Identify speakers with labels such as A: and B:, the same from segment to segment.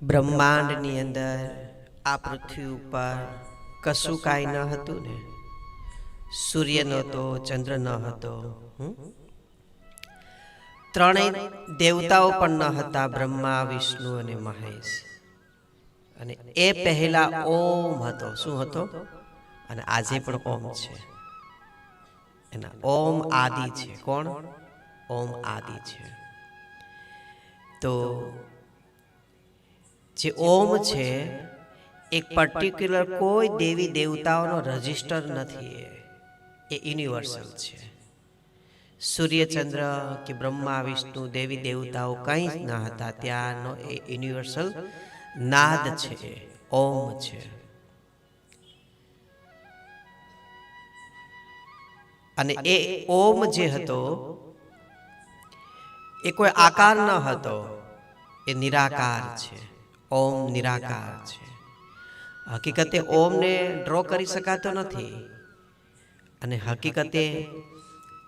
A: બ્રહ્માંડની અંદર આ પૃથ્વી ઉપર કશું કાંઈ ન હતું ને. સૂર્ય નહોતો, ચંદ્ર ન હતો, ત્રણેય દેવતાઓ પણ ન હતા, બ્રહ્મા, વિષ્ણુ અને મહેશ. અને એ પહેલા ઓમ હતો. શું હતો? અને આજે પણ ઓમ છે. એના ઓમ આદિ છે. કોણ? ઓમ આદિ છે. તો જે ઓમ છે એક પર્ટિક્યુલર કોઈ દેવી દેવતાઓનો રજિસ્ટર નથી. એ યુનિવર્સલ છે. સૂર્યચંદ્ર કે બ્રહ્મા, વિષ્ણુ, દેવી દેવતાઓ કંઈ જ ન હતા. ત્યાંનો એ યુનિવર્સલ નાદ છે, ઓમ છે. અને એ ઓમ જે હતો એ કોઈ આકાર ન હતો, એ નિરાકાર છે. ઓમ નિરાકાર છે. હકીકતે ઓમને ડ્રો કરી શકાતો નથી. અને હકીકતે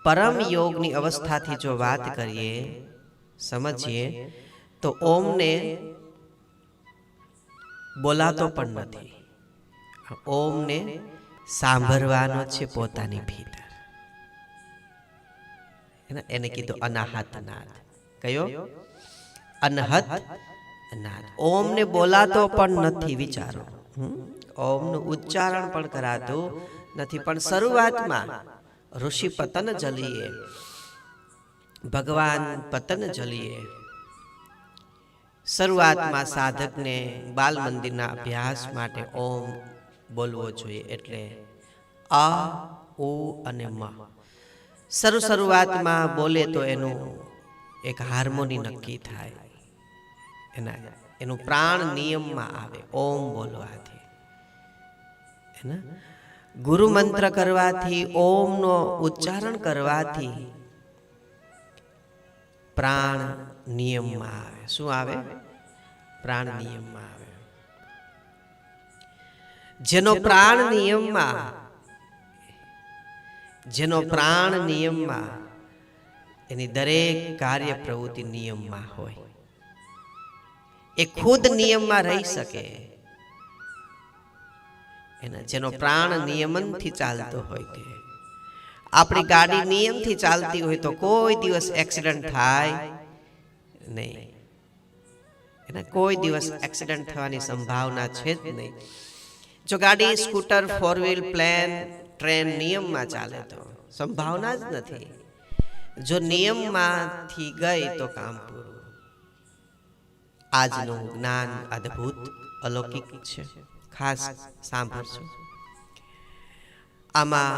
A: પરમ યોગની અવસ્થાથી જો વાત કરીએ, સમજીએ, તો ઓમને બોલાતો પણ નથી. ઓમને સાંભળવાનો છે પોતાની ભીતર. એને કીધું અનાહત નાદ. કયો? અનહત નાદ. ઓમને બોલાતો પણ નથી. વિચારો, ઓમનું ઉચ્ચારણ પણ કરાતું નથી. પણ શરૂઆતમાં ઋષિ પતંજલિએ, ભગવાન પતંજલિએ શરૂઆતમાં સાધકને બાલ મંદિરના અભ્યાસ માટે ઓમ બોલવો જોઈએ. એટલે આ, ઉ અને મ શરૂઆતમાં બોલે તો એનું એક હાર્મોની નક્કી થાય. એનું પ્રાણ નિયમમાં આવે ઓમ બોલવાથી. ગુરુ મંત્ર કરવાથી, ઓમનો ઉચ્ચારણ કરવાથી પ્રાણ નિયમમાં આવે. શું આવે? પ્રાણ નિયમમાં આવે. જેનો પ્રાણ નિયમમાં એની દરેક કાર્ય પ્રવૃત્તિ નિયમમાં હોય. એ ખુદ નિયમમાં રહી શકે. જેનો પ્રાણ નિયમનથી ચાલતો હોય. તે આપણી ગાડી નિયમથી ચાલતી હોય તો કોઈ દિવસ એક્સિડન્ટ થાય નહીં. કોઈ દિવસ એક્સિડન્ટ થવાની સંભાવના છે જ નહીં. જો ગાડી, scooter, four wheel, plane, train નિયમમાં ચાલે તો સંભાવના જ નથી. જો નિયમમાંથી ગઈ તો કામ પૂરું. આજનું જ્ઞાન અદ્ભુત, અલૌકિક છે. ખાસ સાંભળજો. આમાં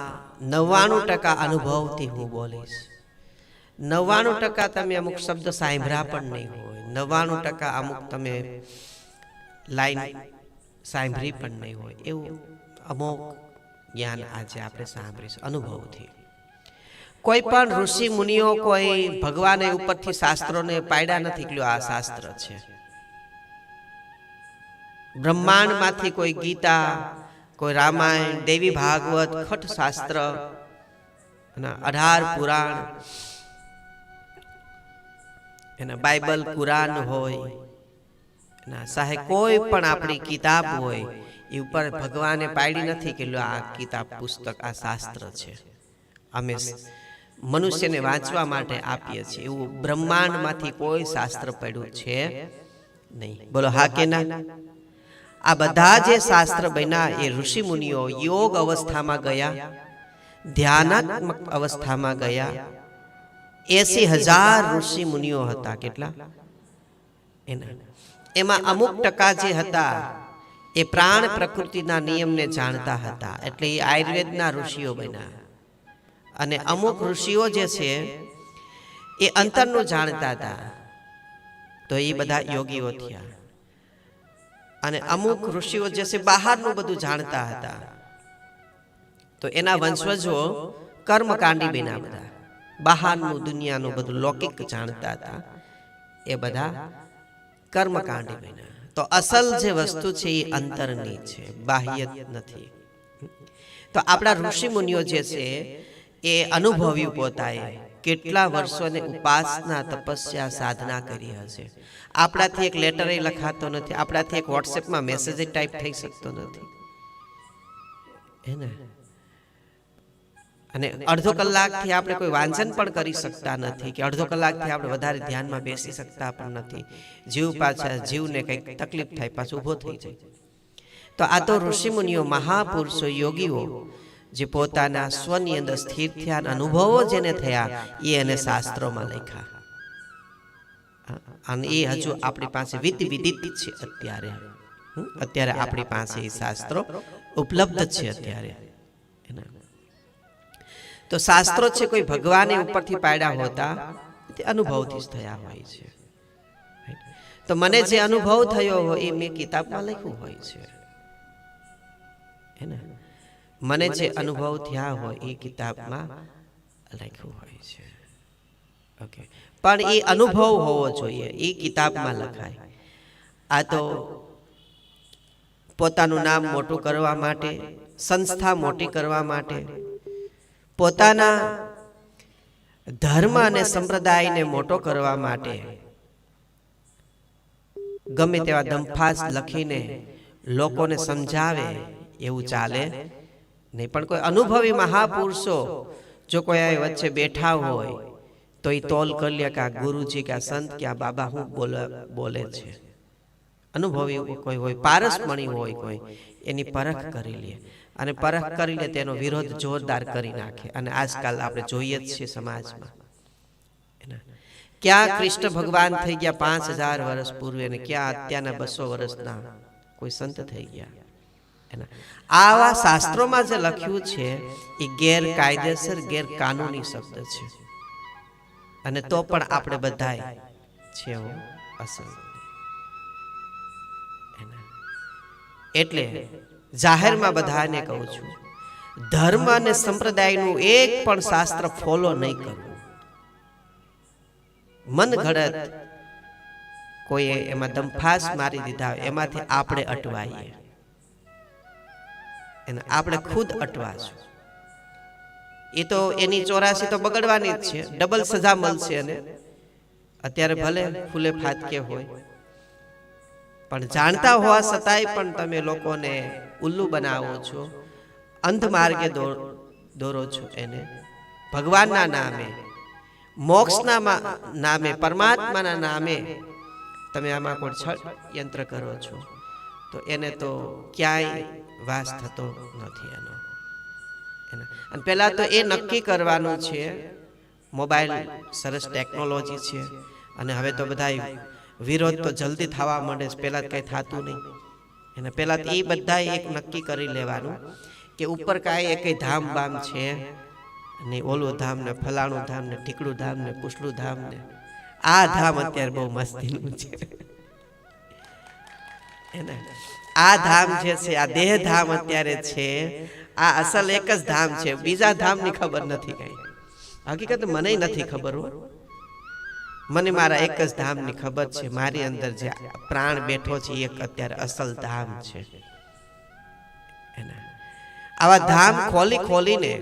A: 99% અનુભવથી હું બોલીશ. 99% તમે અમુક શબ્દ સાંભળ્યા પણ નહીં હોય. 99% અમુક તમે લાઈન સાંભળી પણ નહીં હોય. એવું અમુક જ્ઞાન આજે આપણે સાંભળીશું અનુભવથી. કોઈ પણ ઋષિ મુનિઓ, કોઈ ભગવાને ઉપરથી શાસ્ત્રોને પાડ્યા નથી કે આ શાસ્ત્ર છે. બ્રહ્માંડમાંથી કોઈ ગીતા, કોઈ રામાયણ, દેવી ભાગવત, ખટ શાસ્ત્ર, 18 પુરાણ, એના બાઇબલ, કુરાન હોય, સાહે કોઈ પણ આપણી કિતાબ હોય, એ ઉપર ભગવાને પાડી નથી કે આ કિતાબ, પુસ્તક, આ શાસ્ત્ર છે. અમે મનુષ્યને વાંચવા માટે આપીએ છીએ. એવું બ્રહ્માંડમાંથી કોઈ શાસ્ત્ર પડ્યું છે નહીં. બોલો હા કે ના? આ બધા જે શાસ્ત્ર બન્યા એ ઋષિ મુનિઓ યોગ અવસ્થામાં ગયા, ધ્યાનાત્મક અવસ્થામાં ગયા. 80,000 ઋષિ મુનિઓ હતા. કેટલા? એમાં અમુક ટકા જે હતા એ પ્રાણ પ્રકૃતિના નિયમને જાણતા હતા. એટલે એ આયુર્વેદના ઋષિઓ બન્યા. અને અમુક ઋષિઓ જે છે એ અંતરનું જાણતા હતા, તો એ બધા યોગીઓ થયા. અને અમુક ઋષિઓ જે છે બહારનું બધું જાણતા હતા, તો એના વંશજો કર્મકાંડી બન્યા. બધા બહારનું દુનિયાનું બધું લૌકિક જાણતા હતા, એ બધા કર્મકાંડી બન્યા. તો અસલ જે વસ્તુ છે એ અંતરની છે, બાહ્ય નથી. તો આપણા ઋષિ મુનિઓ જે છે એ અનુભવ્યું પોતાએ કેટલા વર્ષોની ઉપાસના તપસ્યા સાધના કરી હશે. આપણાથી એક લેટર લખાતો નથી, આપણાથી એક વોટ્સએપમાં મેસેજ ટાઈપ થઈ શકતો નથી એને. અને અડધો કલાકથી આપણે કોઈ વાંચન પણ કરી શકતા નથી, કે અડધો કલાકથી આપણે વધારે ધ્યાનમાં બેસી શકતા પણ નથી. જીવ પાછા જીવને કંઈક તકલીફ થાય પાછું ઊભો થઈ જાય. તો આ તો ઋષિમુનિઓ, મહાપુરુષો, યોગીઓ જે પોતાના સ્વની અંદર સ્થિર થયા, અનુભવો જેને થયા એ એને શાસ્ત્રોમાં લખ્યા. અને એ હજુ આપણી પાસે વિદિત છે. અત્યારે આપણી પાસે એ શાસ્ત્રો ઉપલબ્ધ છે અત્યારે. તો શાસ્ત્રો છે કોઈ ભગવાને ઉપરથી પાડ્યા હોતા, તે અનુભવથી જ થયા હોય છે. તો મને જે અનુભવ થયો હોય એ મેં કિતાબમાં લખ્યું હોય છે. મને જે અનુભવ થયા હોય એ કિતાબમાં લખ્યું હોય છે. ઓકે, પણ એ અનુભવ હોવો જોઈએ, એ કિતાબમાં લખાય. આ તો પોતાનું નામ મોટું કરવા માટે, સંસ્થા મોટી કરવા માટે, પોતાના ધર્મ અને સંપ્રદાયને મોટો કરવા માટે ગમે તેવા દંફાસ લખીને લોકોને સમજાવે એવું ચાલે નહીં. પણ કોઈ અનુભવી મહાપુરુષો જો કોઈ વચ્ચે બેઠા હોય તો એ તોલ કરી લે કે આ ગુરુજી કે આ સંત કે આ બાબા હું બોલે છે. અનુભવી કોઈ હોય, પારસમણી હોય કોઈ, એની પરખ કરી લે, અને પરખ કરી લે તેનો વિરોધ જોરદાર કરી નાખે. અને આજકાલ આપણે જોઈએ જ છીએ સમાજમાં. ક્યાં કૃષ્ણ ભગવાન થઈ ગયા 5000 વર્ષ પૂર્વે, ને ક્યાં અત્યારના 200 વર્ષના કોઈ સંત થઈ ગયા. આવા શાસ્ત્રોમાં જે લખ્યું છે એ ગેરકાયદેસર, ગેરકાનૂની શબ્દ છે. અને તો પણ આપણે બધાય છે અસલ. એટલે જાહેરમાં બધાને કહું છું, ધર્મ અને સંપ્રદાયનું એક પણ શાસ્ત્ર ફોલો નહીં કરવું. મન ઘડત કોઈએ એમાં દંફાસ મારી દીધા, એમાંથી આપણે અટવાઈએ, એને આપણે ખુદ અટવાશું. એ તો એની 84 તો બગડવાની જ છે, ડબલ સજા મળશે. અને અત્યારે ભલે ફૂલે ફાતકે હોય, પણ જાણતા હોવા છતાંય પણ તમે લોકોને ઉલ્લુ બનાવો છો, અંધ માર્ગે દોરો છો એને. ભગવાનના નામે, મોક્ષના નામે, પરમાત્માના નામે તમે આમાં કોઈ ષડયંત્ર કરો છો, તો એને તો ક્યાંય વાસ થતો નથી એનો. અને પહેલાં તો એ નક્કી કરવાનું છે. મોબાઈલ સરસ ટેકનોલોજી છે, અને હવે તો બધા વિરોધ તો જલ્દી થવા માંડે છે, પહેલાં કંઈ થતું નહીં. એને પહેલાં એ બધા એક નક્કી કરી લેવાનું કે ઉપર કાંઈ કંઈ ધામ બામ છે ને, ઓલું ધામ ને, ફલાણું ધામ ને, ઠીકડું ધામ ને, પૂછડું ધામ ને. આ ધામ અત્યારે બહુ મસ્તીનું છે. એને આ ધામ જે છે, આ દેહ ધામ અત્યારે છે, આ અસલ એક જ ધામ છે. બીજા ધામની ખબર નથી કઈ. હકીકત મને નથી ખબર હો. મને મારા એક જ ધામની ખબર છે. મારી અંદર જે પ્રાણ બેઠો છે એક અત્યારે અસલ ધામ છે. આવા ધામ ખોલી ખોલીને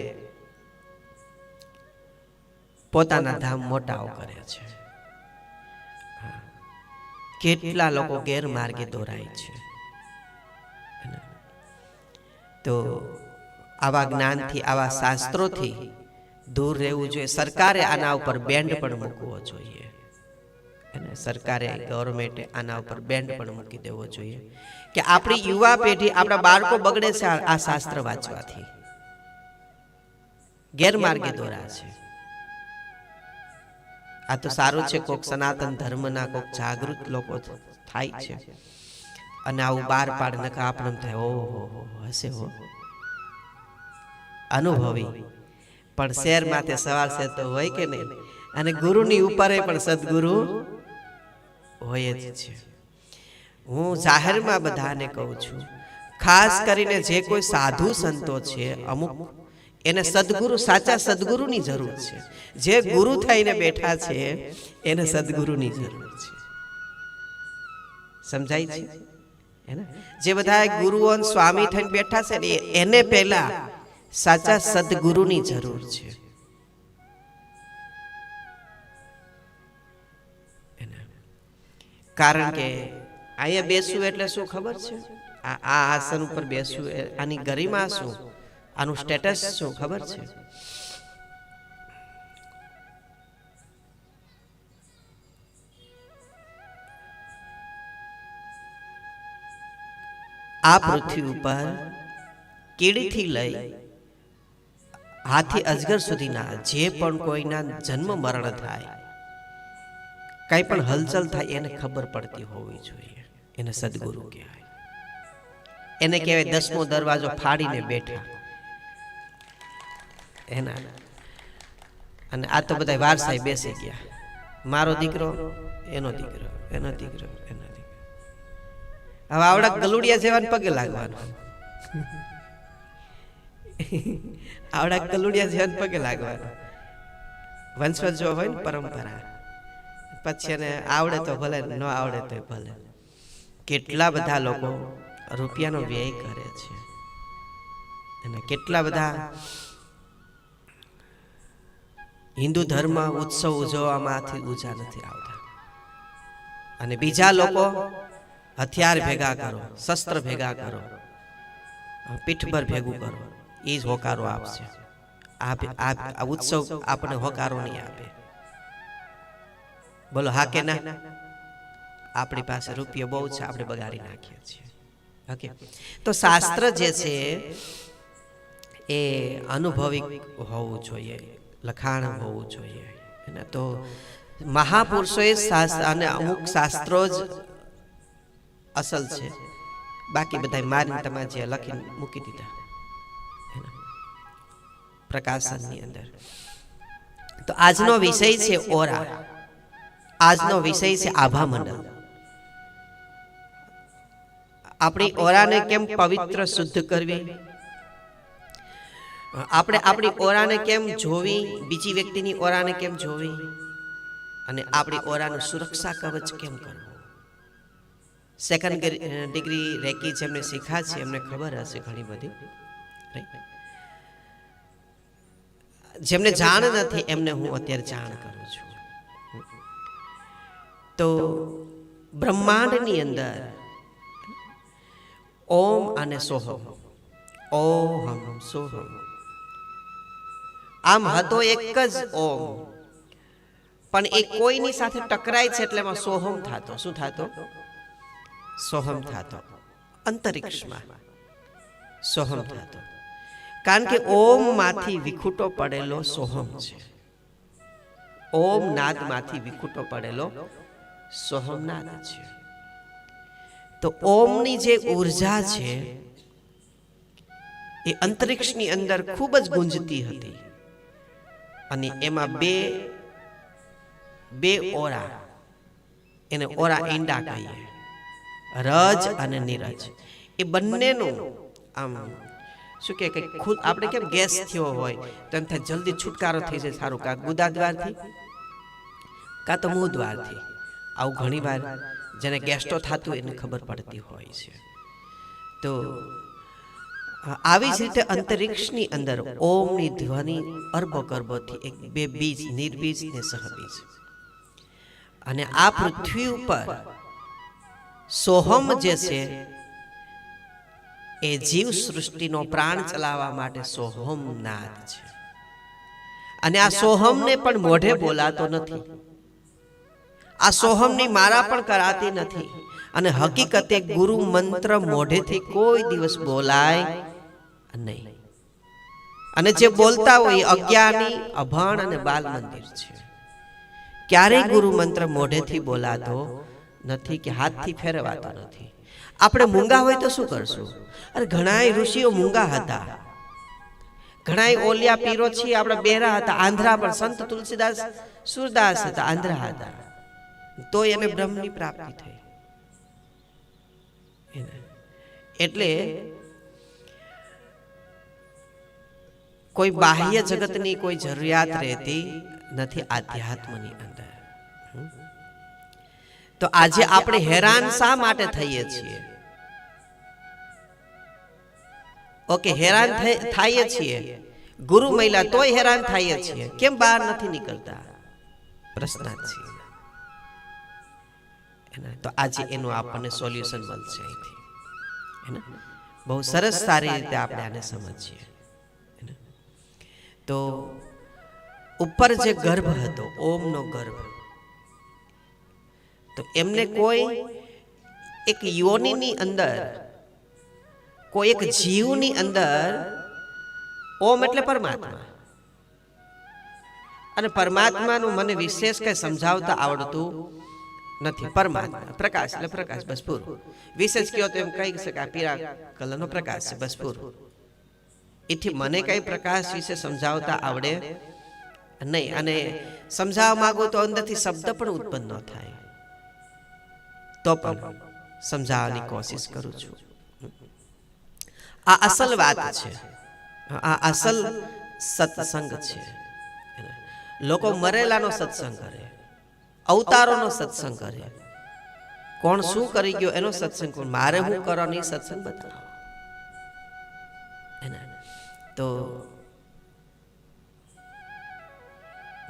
A: પોતાના ધામ મોટાઓ કરે છે. કેટલા લોકો ગેરમાર્ગે દોરાય છે. તો આવા જ્ઞાનથી, આવા શાસ્ત્રોથી દૂર રહેવું જોઈએ. સરકારે આના ઉપર બેન્ડ પણ મૂકવો જોઈએ. અને સરકારે, ગવર્મેન્ટે આના ઉપર બેન્ડ પણ મૂકી દેવો જોઈએ કે આપણી યુવા પેઢી, આપણા બાળકો બગડે છે આ શાસ્ત્ર વાંચવાથી, ગેરમાર્ગે દોરા છે. આ તો સારું છે, કોક સનાતન ધર્મના કોક જાગૃત લોકો થાય છે અને આવું બહાર પાડે, નકા આપણે થાય ઓહો હશે હો અનુભવી. પણ શેર માથે સવાલ છે તો હોય કે નહીં. અને ગુરુની ઉપર પણ સદગુરુ હોય જ છે. હું જાહેરમાં બધાને કહું છું, ખાસ કરીને જે કોઈ સાધુ સંતો છે, અમુક એને સદગુરુ, સાચા સદગુરુની જરૂર છે. જે ગુરુ થઈને બેઠા છે એને સદગુરુની જરૂર છે. સમજાય છે? જે બધા ગુરુઓ સ્વામી થઈને બેઠા છે ને, એને પહેલા સાચા સદગુરુની જરૂર છે. કારણ કે અહીંયા બેસવું એટલે શું ખબર છે? આ આસન ઉપર બેસવું, આની ગરિમા શું, આનું સ્ટેટસ શું ખબર છે? આ પૃથ્વી ઉપર કીડીથી લઈ હાથી અજગર સુધીના જે પણ કોઈના જન્મ મરણ થાય, કઈ પણ હલચલ થાય, એને ખબર પડતી હોવી જોઈએ. એને સદગુરુ કહેવાય. એને કહેવાય 10મો દરવાજો ફાડીને બેઠા એના. અને આ તો બધા વારસાઈ બેસી ગયા, મારો દીકરો, એનો દીકરો, એનો દીકરો, એનો દીકરો. હવે આવડા ગલુડિયા જેવાને પગે લાગવાનું, આવડા ગલુડિયા જેવાને પગે લાગવાનું. વંશવત જો હોય ને પરંપરા, પછી એને આવડે તો ભલે, ન આવડે તો ભલે. કેટલા બધા લોકો રૂપિયાનો વ્યય કરે છે અને કેટલા બધા હિન્દુ ધર્મ ઉત્સવ ઉજવવામાંથી ઊંચા નથી આવતા. અને બીજા લોકો હથિયાર ભેગા કરો, શસ્ત્ર ભેગા કરો, પીઠભર ભેગું કરો, એ જ હોકારો આપશે. આ ઉત્સવ આપણે હોકારો નહીં આપે. બોલો હા કે ના? આપણી પાસે રૂપિયો બહુ છે, આપણે બગાડી નાખીએ છીએ. ઓકે, તો શાસ્ત્ર જે છે એ અનુભવી હોવું જોઈએ, લખાણ હોવું જોઈએ. એને તો મહાપુરુષોએ અને અમુક શાસ્ત્રો જ અસલ છે, બાકી બધા મારીને તમે જે લખીને મૂકી દીધા પ્રકાશનની અંદર. તો આજનો વિષય છે ઓરા, આજનો વિષય છે આભા મંડળ. આપણી ઓરાને કેમ પવિત્ર શુદ્ધ કરવી, આપણે આપણી ઓરાને કેમ જોવી, બીજી વ્યક્તિની ઓરાને કેમ જોવી, અને આપણી ઓરાનું સુરક્ષા કવચ કેમ કરવું. સેકન્ડ ડિગ્રી રેકી જેમને શીખા છે એમને ખબર હશે ઘણી બધી. જેમને જાણ નથી એમને હું અત્યારે જાણ કરું છું. તો બ્રહ્માંડની અંદર ઓમ અને સોહમ, ઓહમ સોહમ, આમ હતો એક જ ઓમ, પણ એ કોઈની સાથે ટકરાય છે એટલે એમાં સોહમ થતો. શું થતો? સોહમ થતો. અંતરિક્ષમાં સોહમ થતો. કારણ કે ઓમ માંથી વિખૂટો પડેલો સોહમ છે. ઓમ નાદ માંથી વિખૂટો પડેલો સોહમનાદ છે. તો ઓમની જે ઉર્જા છે એ અંતરિક્ષની અંદર ખૂબ જ ગુંજતી હતી. અને એમાં બે ઓરા, એને ઓરા ઈંડા કહીએ, રજ અને નીરજ. એ બંનેનું આમ શું કે ખુદ આપણે કેમ ગેસ થયો હોય તો એમ થાય જલ્દી છુટકારો થઈ જાય. સારું, કાં ગુદા દ્વારથી કાં તો મુંહ દ્વારથી. આવું ઘણી વાર જેને ગેસ્ટો થતું એને ખબર પડતી હોય છે. તો આવી જ રીતે અંતરિક્ષની અંદર ઓમની ધ્વનિ અરબો ગર્ભોથી એક બે બીજ, નિર્બીજ ને સહબીજ. અને આ પૃથ્વી ઉપર સોહમ જે છે એ જીવ સૃષ્ટિનો પ્રાણ ચલાવવા માટે સોહમ નાદ છે. અને આ સોહમને પણ મોઢે બોલાતો નથી, આ સોહમની મારા પણ કરાતી નથી. અને હકીકતે ગુરુ મંત્ર મોઢેથી કોઈ દિવસ બોલાય નહીં. અને જે બોલતા હોય અજ્ઞાની, અભણ અને બાલ મંદિર છે. ક્યારેય ગુરુ મંત્ર મોઢેથી બોલાતો નથી કે હાથથી ફેરવાતો નથી. આપણે મૂંગા હોય તો શું કરશું? અરે ઘણાય ઋષિઓ મૂંગા હતા, ઘણાય ઓલિયા પીરો છીએ આપણા બહેરા હતા, આંધ્રા પણ. સંત તુલસીદાસ સુરદાસ હતા, આંધ્રા હતા, તો એને બ્રહ્મની પ્રાપ્તિ થઈ. એટલે કોઈ બાહ્ય જગતની કોઈ જરૂરિયાત રહેતી નથી આધ્યાત્મની અંદર. તો આજે આપણે હેરાન શા માટે થઈએ છીએ? ઓકે, હેરાન થઈએ છીએ, ગુરુ મહિલા તોય હેરાન થઈએ છીએ. કેમ બહાર નથી નીકળતા? પ્રશ્ન છે. તો આજે એનું આપણને સોલ્યુશન મળશે અહીંથી, બહુ સરસ સારી રીતે આપણે આને સમજીએ. તો ઉપર જે ગર્ભ હતો, ઓમનો ગર્ભ, તો એમને કોઈ એક યોનિની અંદર, કોઈ એક જીવની અંદર, ઓમ એટલે પરમાત્મા, અને પરમાત્માનું મને વિશેષ કઈ સમજાવતા આવડતું નથી. પરમાત્મા પ્રકાશ એટલે પ્રકાશ, બસ પૂરું. વિશેષ કયો તો એમ કહી શકાય પીળા કલરનો પ્રકાશ છે, બસ પૂરું. એથી મને કઈ પ્રકાશ વિશે સમજાવતા આવડે નહીં, અને સમજાવવા માંગુ તો અંદરથી શબ્દ પણ ઉત્પન્ન ન થાય, તો પણ સમજાવવાની કોશિશ કરું છું. આ અસલ વાત છે, આ અસલ સત્સંગ છે. લોકો મરેલાનો સત્સંગ કરે, અવતારોનો સત્સંગ કરે, કોણ શું કરી ગયો એનો સત્સંગ, મારે હું કરવાની સત્સંગ બતાવો. તો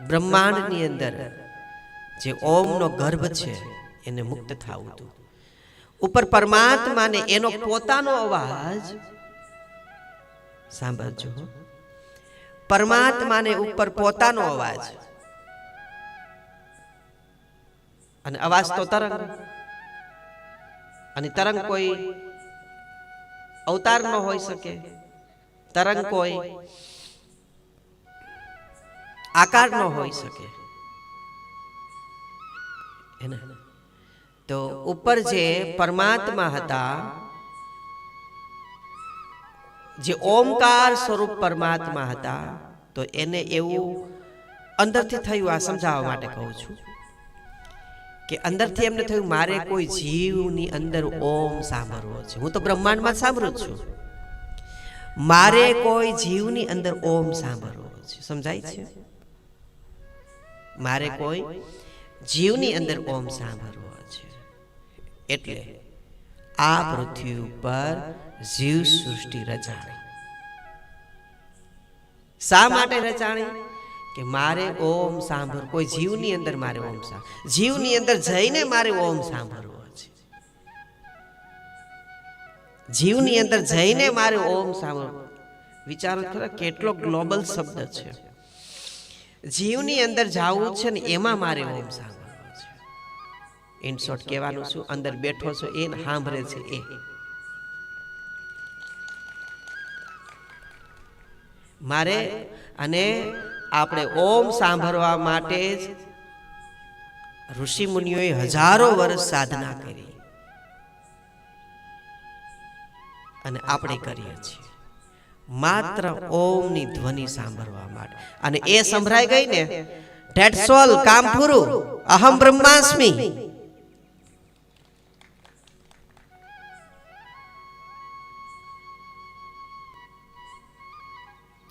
A: બ્રહ્માંડની અંદર જે ઓમનો ગર્ભ છે એને મુક્ત થવું હતું. ઉપર પરમાત્માને એનો પોતાનો અવાજ સાંભળજો. પરમાત્માને ઉપર પોતાનો અવાજ, અને અવાજ તો તરંગ, અને તરંગ કોઈ અવતાર ન હોઈ શકે, તરંગ કોઈ આકાર ન હોઈ શકે. તો ઉપર જે પરમાત્મા હતા, જે ઓમકાર સ્વરૂપ પરમાત્મા હતા, તો એને એવું અંદરથી થયું. આ સમજાવવા માટે કહું છું કે અંદરથી એમને થયું મારે કોઈ જીવની અંદર ઓમ સાંભળવો છે. હું તો બ્રહ્માંડમાં સાંભળું છું, મારે કોઈ જીવની અંદર ઓમ સાંભળવો છે. સમજાય છે? મારે કોઈ જીવની અંદર ઓમ સાંભળવો છે. એટલે આ પૃથ્વી ઉપર જીવ સૃષ્ટિ રચાણી. શા માટે રચાણી? કે મારે ઓમ સાંભળ, કોઈ જીવની અંદર મારે ઓમ સાંભળ, જીવની અંદર જઈને મારે ઓમ સાંભળવો છે. જીવની અંદર જઈને મારે ઓમ સાંભળવો. વિચારો ખરા કેટલો ગ્લોબલ શબ્દ છે. જીવની અંદર જાવું છે ને એમાં મારે ઓમ સાંભળવો છે. ઇન શોર્ટ કહેવાનું શું, અંદર બેઠો છો એ સાંભળે છે એ. મારે, અને આપણે ઓમ સાંભળવા માટે જ ઋષિ મુનિઓએ હજારો વર્ષ સાધના કરી, અને આપણે કરીએ છીએ માત્ર ઓમની ધ્વનિ સાંભળવા માટે. અને એ સંભળાઈ ગઈ ને, ધેટ્સ ઓલ, કામ પૂરું. અહમ બ્રહ્માસ્મિ.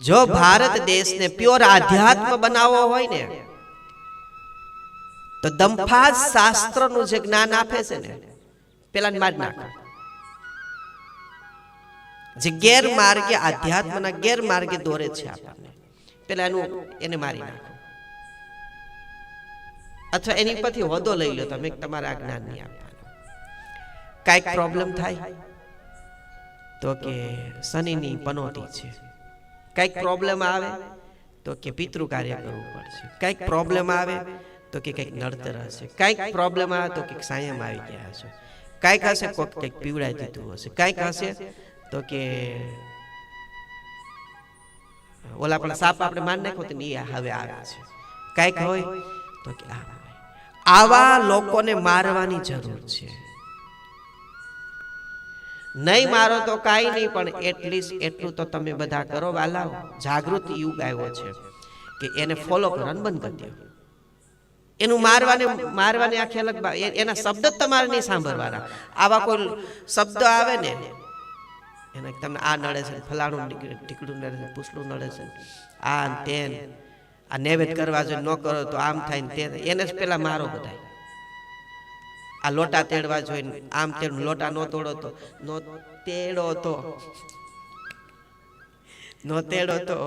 A: જો ભારત દેશને પ્યોર આધ્યાત્મ બનાવવો હોય ને, તો દંફાજ શાસ્ત્રનું જે જ્ઞાન આપે છે ને, પેલા મારી નાખો. જે ગેરમાર્ગે, આધ્યાત્મના ગેરમાર્ગે દોરે છે આપણને, પેલા એને મારી નાખો, અથવા એની પરથી હોદો લઈ લો તમે, તમારા આ જ્ઞાન નહીં આપવાનું. કાંઈક પ્રોબ્લેમ થાય તો કે શનિની પનોતી છે, કંઈક પ્રોબ્લેમ આવે તો કે પિતૃ કાર્ય કરવું પડશે, કંઈક પ્રોબ્લેમ આવે તો કે કંઈક નડતર હશે, કંઈક પ્રોબ્લેમ આવે તો કે સાયમ આવી ગયા હશે, કંઈક હશે કોઈક કંઈક પીવડાવી દીધું હશે, કંઈક હશે તો કે ઓલા પણ સાપ આપણે માર નાખો તો એ હવે આવે છે, કંઈક હોય તો કે આવા લોકોને મારવાની જરૂર છે. નહીં મારો તો કાંઈ નહીં, પણ એટલીસ્ટ એટલું તો તમે બધા કરો વાલા. જાગૃતિ યુગ આવ્યો છે કે એને ફોલો કરવાનું બંધ કરી દો. એનું મારવાની આખી અલગ, એના શબ્દ તમારે નહીં સાંભળવાના. આવા કોઈ શબ્દ આવે ને, એને તમને આ નડે છે, ફલાણું ટીકડું નડે છે, પૂછલું નડે છે, આ તેન, આ નૈવેદ્ય કરવા જોઈએ, ન કરો તો આમ થાય ને તે, એને જ પેલા મારો બધા. આ લોટા તેડવા જોઈએ, આમ તેડ, લોટા નો તોડો તો નો તેડો તો નો તેડો તો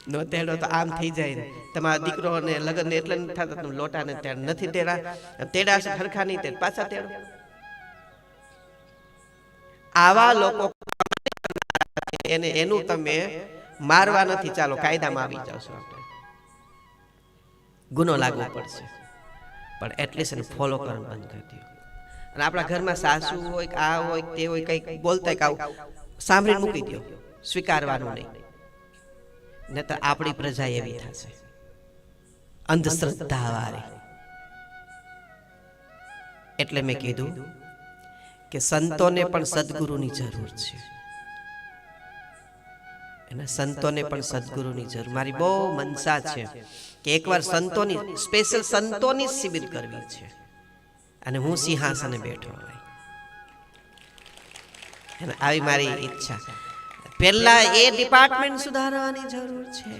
A: નો તેડો તો આમ થઈ જાય. તમારા દીકરોને લગ્ન એટલે નથી થતા, તમે લોટાને તેડ નથી તેડા સરખા નહીં તેડ પાછા તેડો. આવા લોકો એને એનું તમે મારવા નથી, ચાલો કાયદામાં આવી જાવશો, આપણે ગુનો લાગવો પડશે, પણ એટલીસ્ટ એને ફોલો કરવાનું બંધ કરી દો. અને આપણા ઘરમાં સાસુ હોય કે આ હોય તે હોય કંઈક બોલતા કે આવું સાંભળીને મૂકી દો, સ્વીકારવાનું નહીં, નહીતર આપણી પ્રજા એવી થશે અંધશ્રદ્ધા વાળી. એટલે મેં કીધું કે સંતોને પણ સદગુરુની જરૂર છે, એના સંતોને પણ સદગુરુની જરૂર. મારી બહુ મનસા છે કે એકવાર સંતોની સ્પેશિયલ સંતોની શિબિર કરવી છે, અને હું સિંહાસને બેઠો હોય, અને આવી મારી ઈચ્છા. પહેલા એ ડિપાર્ટમેન્ટ સુધારવાની જરૂર છે,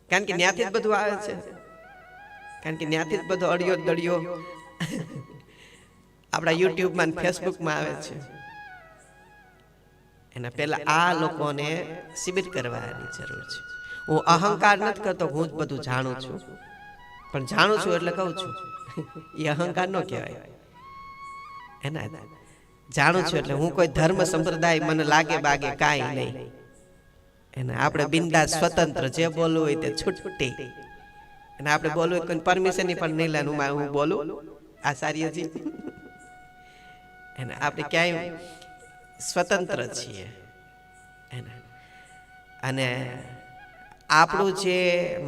A: કારણ કે ત્યાંથી જ બધું આવે છે, કારણ કે ત્યાંથી જ બધો અડિયો દડિયો આપણા યુટ્યુબમાં ફેસબુકમાં આવે છે. એના પહેલા આ લોકોને શિબિર કરવાની જરૂર છે. હું અહંકાર નથી કરતો, હું જ બધું જાણું છું, પણ જાણું છું એટલે કહું છું, એ અહંકાર ન કહેવાય. એના જાણું છું એટલે હું કોઈ ધર્મ સંપ્રદાય મને લાગે બાગે કાંઈ નહીં. એના આપણે બિંદાસ સ્વતંત્ર જે બોલવું હોય તે છૂટી, અને આપણે બોલવું કોઈ પરમિશન પણ નહીં લેવાનું. હું બોલું આચાર્યજી, એને આપણે ક્યાંય સ્વતંત્ર છીએ. અને આપણું જે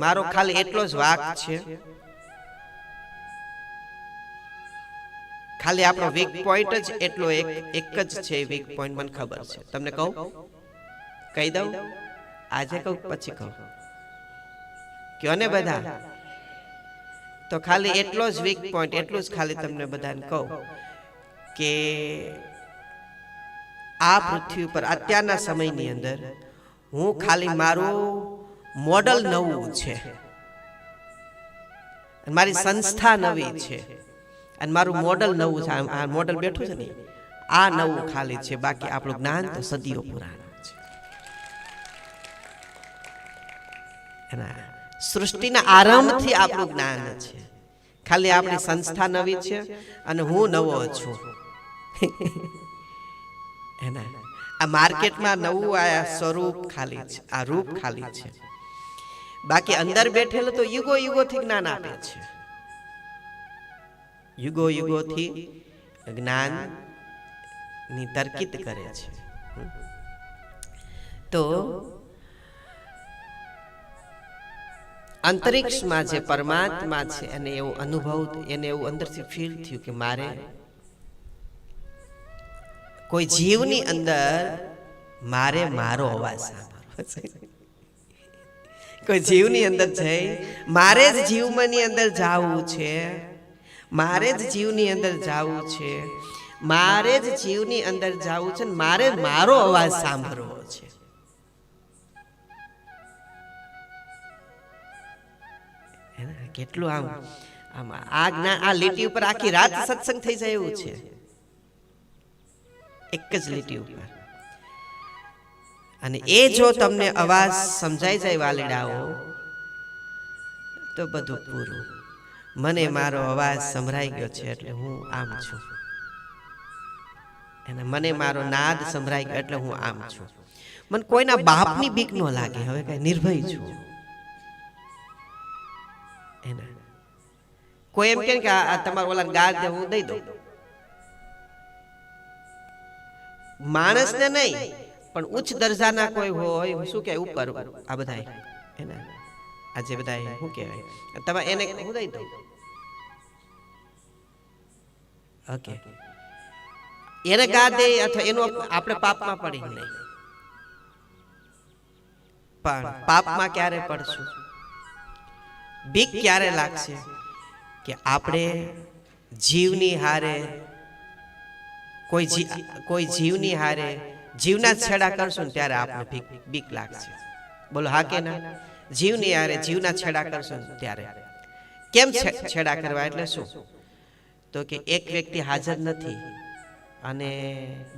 A: મારો ખાલી એટલો જ વાક છે, ખાલી આપણો વીક પોઈન્ટ જ એટલો એક જ છે. વીક પોઈન્ટ મને ખબર છે, તમને કહું, કહી દઉં, આજે કહું પછી કહું, કયો ને બધા. તો ખાલી એટલો જ વીક પોઈન્ટ, એટલું જ ખાલી તમને બધાને કહું કે આ પૃથ્વી ઉપર અત્યારના સમયની અંદર હું ખાલી મારું મોડલ નવું છે, મારી સંસ્થા નવી છે, અને મારું મોડલ નવું છે. આ મોડલ બેઠું છે ને, આ નવું ખાલી છે, બાકી આપણું જ્ઞાન તો સદીઓ પુરાણું છે. સૃષ્ટિના આરંભથી આપણું જ્ઞાન છે, ખાલી આપણી સંસ્થા નવી છે અને હું નવો છું. એના આ માર્કેટમાં નવું આ સ્વરૂપ ખાલી છે, આ રૂપ ખાલી છે, બાકી અંદર બેઠેલો તો યુગો યુગોથી જ્ઞાન આપે છે, યુગો યુગોથી જ્ઞાન ની તરકીદ કરે છે. તો અંતરિક્ષમાં જે પરમાત્મા છે એને એવું અનુભવ, એને એવું અંદરથી ફીલ થયું કે મારે કોઈ જીવની અંદર મારે મારો અવાજ સાંભળવો છે. કોઈ જીવની અંદર જઈ મારે જ જીવની અંદર જાવું છે, મારે જ જીવની અંદર જાવું છે, મારે જ જીવની અંદર જાવું છે, મારે મારો અવાજ સાંભળવો છે. કેટલું આમ આમ આ જ્ઞાન, આ લીટી ઉપર આખી રાત સત્સંગ થઈ જાય એવું છે, એક જ લીટી ઉપર. અને એ જો તમને અવાજ સમજાઈ જાય વાલીડાઓ, તો બધું પૂરું. મને મારો અવાજ સંભળાઈ ગયો છે એટલે હું આમ છું, અને મને મારો નાદ સંભળાઈ ગયો એટલે હું આમ છું. મને કોઈના બાપની બીક ન લાગે, હવે કઈ નિર્ભય છું. એના કોઈ એમ કે આ તમારા ઓલા ગાળ દે, હું દઈ દઉં. માણસને નહીં, પણ ઉચ્ચ દરજાના કોઈ હોય, શું કે ઉપર આ બધા એના આજે બધા શું કહેવાય, તમે એને હું દઈ દઉં. ઓકે, એને ગા દે અથવા એનું આપણે પાપમાં પડી નહીં, પણ પાપમાં ક્યારે પડશું, બીક ક્યારે લાગશે કે આપણે જીવની હારે કોઈ જીવની હારે જીવના છેડા કરશું ને ત્યારે આપણે બીક લાગશે. બોલો હા કે ના? જીવની હારે જીવના છેડા કરશું ત્યારે. કેમ છેડા કરવા એટલે શું? તો કે એક વ્યક્તિ હાજર નથી અને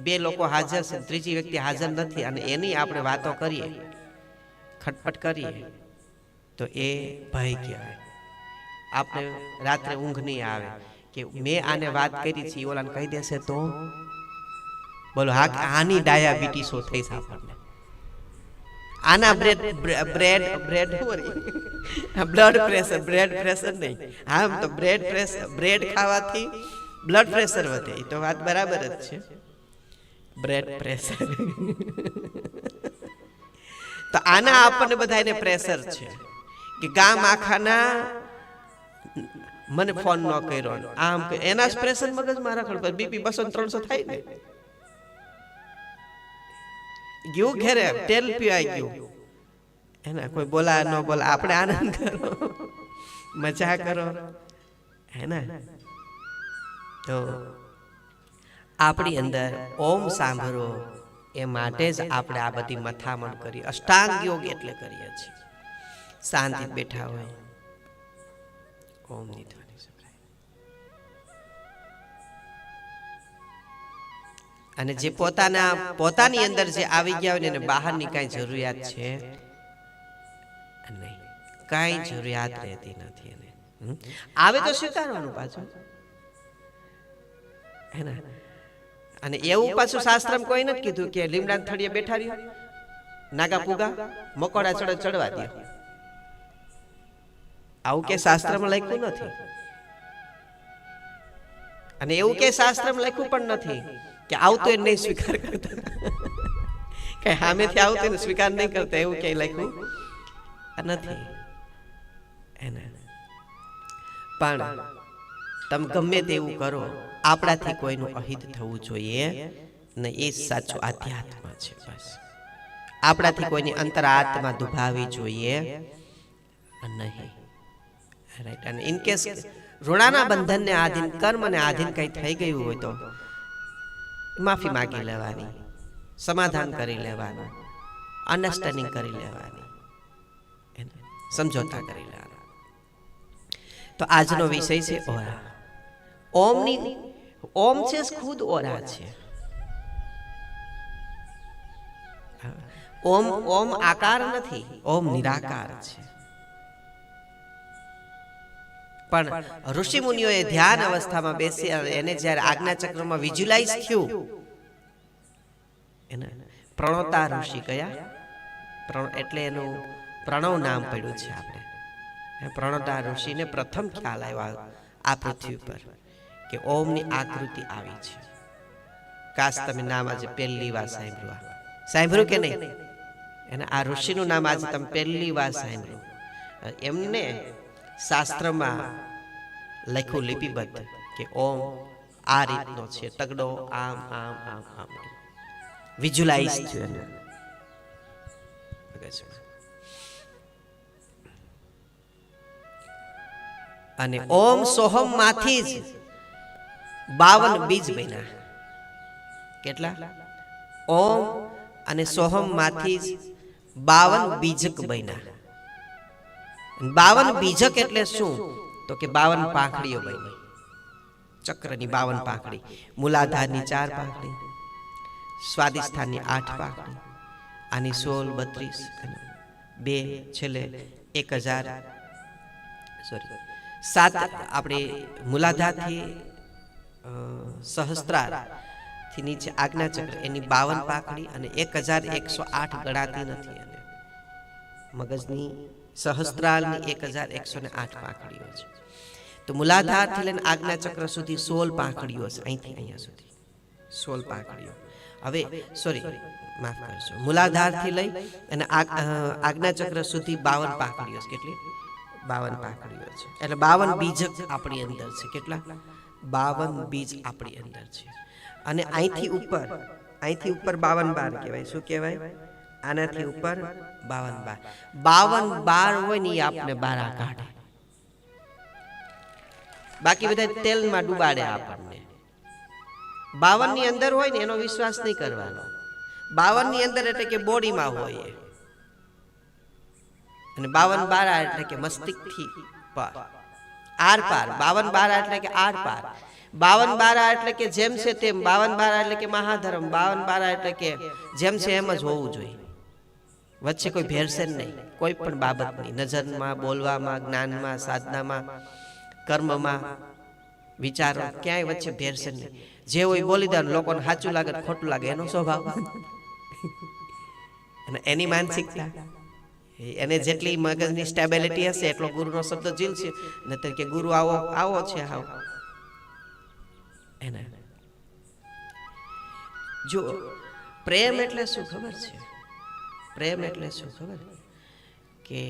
A: બે લોકો હાજર છે, ત્રીજી વ્યક્તિ હાજર નથી, અને એની આપણે વાતો કરીએ ખટપટ કરીએ તો એ ભય કહેવાય. આપણે રાત્રે ઊંઘ નહીં આવે કે મેં આને વાત કરી છે, ઓલાને કહી દેશે તો બોલો આની ડાયાબિટીસો થઈ આપણને, આના બ્લડ પ્રેશર નહીં, આમ તો બ્રેડ ખાવાથી બ્લડ પ્રેશર વધે, એ તો વાત બરાબર જ છે. બ્રેડ પ્રેશર તો આના આપણને બધાને પ્રેશર છે કે ગામ આખાના મને ફોન ન કર્યો, આમ એના પ્રેશર મગજ મારા ખડ બીપી 200-300 થાય ને. ગયું ઘેરે તેલ પીવાઈ ગયું, એના કોઈ બોલા ન બોલા, આપણે આનંદ કરો, મજા કરો, હે ને. તો આપણી અંદર ઓમ સાંભળો એ માટે જ આપણે આ બધી મથામણ કરી. અષ્ટાંગ યોગ એટલે કરીએ છીએ. શાંતિ બેઠા હોય, ઓમ ની ધ્વનિ સંભળાય, અને જે પોતાની અંદર જે આવી ગયા હોય ને એને બહારની કાંઈ જરૂરિયાત છે નહીં, કાંઈ જરૂરિયાત રહેતી નથી. એને આવે તો સ્વીકારવાનું પાછું, હે ને. અને એવું પાછું શાસ્ત્રમાં કોઈ નથી કીધું કે લીમડા થળીએ બેઠા રહ્યો, નાગા પૂગા મકોડા ચડવા દો, આવું કે શાસ્ત્રમાં લખ્યું નથી. અને એવું કે શાસ્ત્રમાં લખ્યું પણ નથી કે આવતો એ નહીં સ્વીકાર કરતા, કઈ સામેથી આવતો એને સ્વીકાર નહીં કરતા, એવું કઈ લખ્યું નથી. પણ તમે ગમે તેવું કરો, આપણાથી કોઈનું અહિત થવું જોઈએ ને, એ સાચું આધ્યાત્મ છે. બસ આપણાથી કોઈની અંતરાત્મા દુભાવી જોઈએ નહીં. રાઈટ. અને ઇન કેસ ઋણાના બંધનને આધીન, કર્મને આધીન કઈ થઈ ગયું હોય તો માફી માંગી લેવાની, સમાધાન કરી લેવાનું, અન્ડરસ્ટેન્ડિંગ કરી લેવાની, સમજોતા કરી લેવાનું. તો આજનો વિષય છે ઓરા. ઓમ છે ખુદ ઓરા છે. ઓમ આકાર નથી, ઓમ નિરાકાર છે. પણ ઋષિ મુનિઓએ ધ્યાન અવસ્થામાં બેસી એને જ્યારે આજ્ઞા ચક્રમાં વિઝ્યુલાઇઝ થયું, એને પ્રણોતા ઋષિ કયા, એટલે એનું પ્રણવ નામ પડ્યું છે. આપણે પ્રણોતા ઋષિને પ્રથમ ખ્યાલ આવ્યો આ પૃથ્વી પર કે ઓમની આકૃતિ આવી છે. કાશ તમે નામ આજે પહેલી વાર સાંભળ્યું કે નહીં? એને આ ઋષિનું નામ આજે તમે પહેલી વાર સાંભળ્યું. એમને શાસ્ત્રમાં લખ્યું લિપિબદ્ધ કે ઓમ આ રીતનો છે, તગડો આમ આમ આમ આમ વિઝ્યુલાઇઝ થયું. અને ઓમ સોહમ માંથી જ 52 બીજ બન્યા. કેટલા? ઓમ અને સોહમ માંથી જ 52 બીજક બન્યા. 52 બીજક એટલે શું? તો કે 52 પાંખડીઓ બની. ચક્રની 52 પાંખડી, મૂલાધારની 4 પાંખડી, સ્વાદિષ્ઠાનની 8 પાંખડી, આની 16, 32, 2 છેલ્લે 1000 7 આપણે મૂલાધારથી સહસ્ત્રાર થી નીચે આજ્ઞા ચક્ર એની 52 પાંખડી અને 1108 ગણાતી નથી. અને મગજની સહસ્ત્રાલની 1108 પાંખડીઓ છે. તો મૂલાધારથી લઈને આજ્ઞા ચક્ર સુધી 16 પાંખડીઓ છે. અહીંથી અહીંયા સુધી 16 પાંખડીઓ. હવે સોરી માફ કરશો, મૂલાધારથી લઈ અને આજ્ઞા ચક્ર સુધી 52 પાંખડીઓ છે. કેટલી? 52 પાંખડીઓ છે. એટલે 52 બીજ આપણી અંદર છે. કેટલા? 52 બીજ આપણી અંદર છે. અને અહીંથી ઉપર 52 બાર કહેવાય. શું કહેવાય? આનાથી ઉપર 52 બાર હોય ને એ આપણે બારા કાઢે. બાકી બધા તેલમાં ડુબાડે આપણને. 52 ની અંદર હોય ને એનો વિશ્વાસ નહીં કરવાનો. 52 ની અંદર એટલે કે બોડીમાં હોય, અને 52 બારા એટલે કે મસ્તિષ્કથી પાર, આર પાર. 52 બારા એટલે કે આર પાર. 52 બારા એટલે કે જેમ છે તેમ. 52 બારા એટલે કે મહાધર્મ. 52 બારા એટલે કે જેમ છે એમ જ હોવું જોઈએ. વચ્ચે કોઈ ભેળસેળ નહીં, કોઈ પણ બાબતની, નજરમાં, બોલવામાં, જ્ઞાનમાં, સાધનામાં, કર્મમાં, વિચારો, ક્યાંય વચ્ચે ભેળસેળ નહીં. જે હોય બોલી દેવાનું, લોકોને સાચું લાગે ખોટું લાગે એનો સ્વભાવ અને એની માનસિકતા. એને જેટલી મગજની સ્ટેબિલિટી હશે એટલો ગુરુનો શબ્દ ઝીલશે. નહીતર કે ગુરુ આવો આવો છે હાવ એને. જો પ્રેમ એટલે શું ખબર છે? પ્રેમ એટલે શું ખબર? કે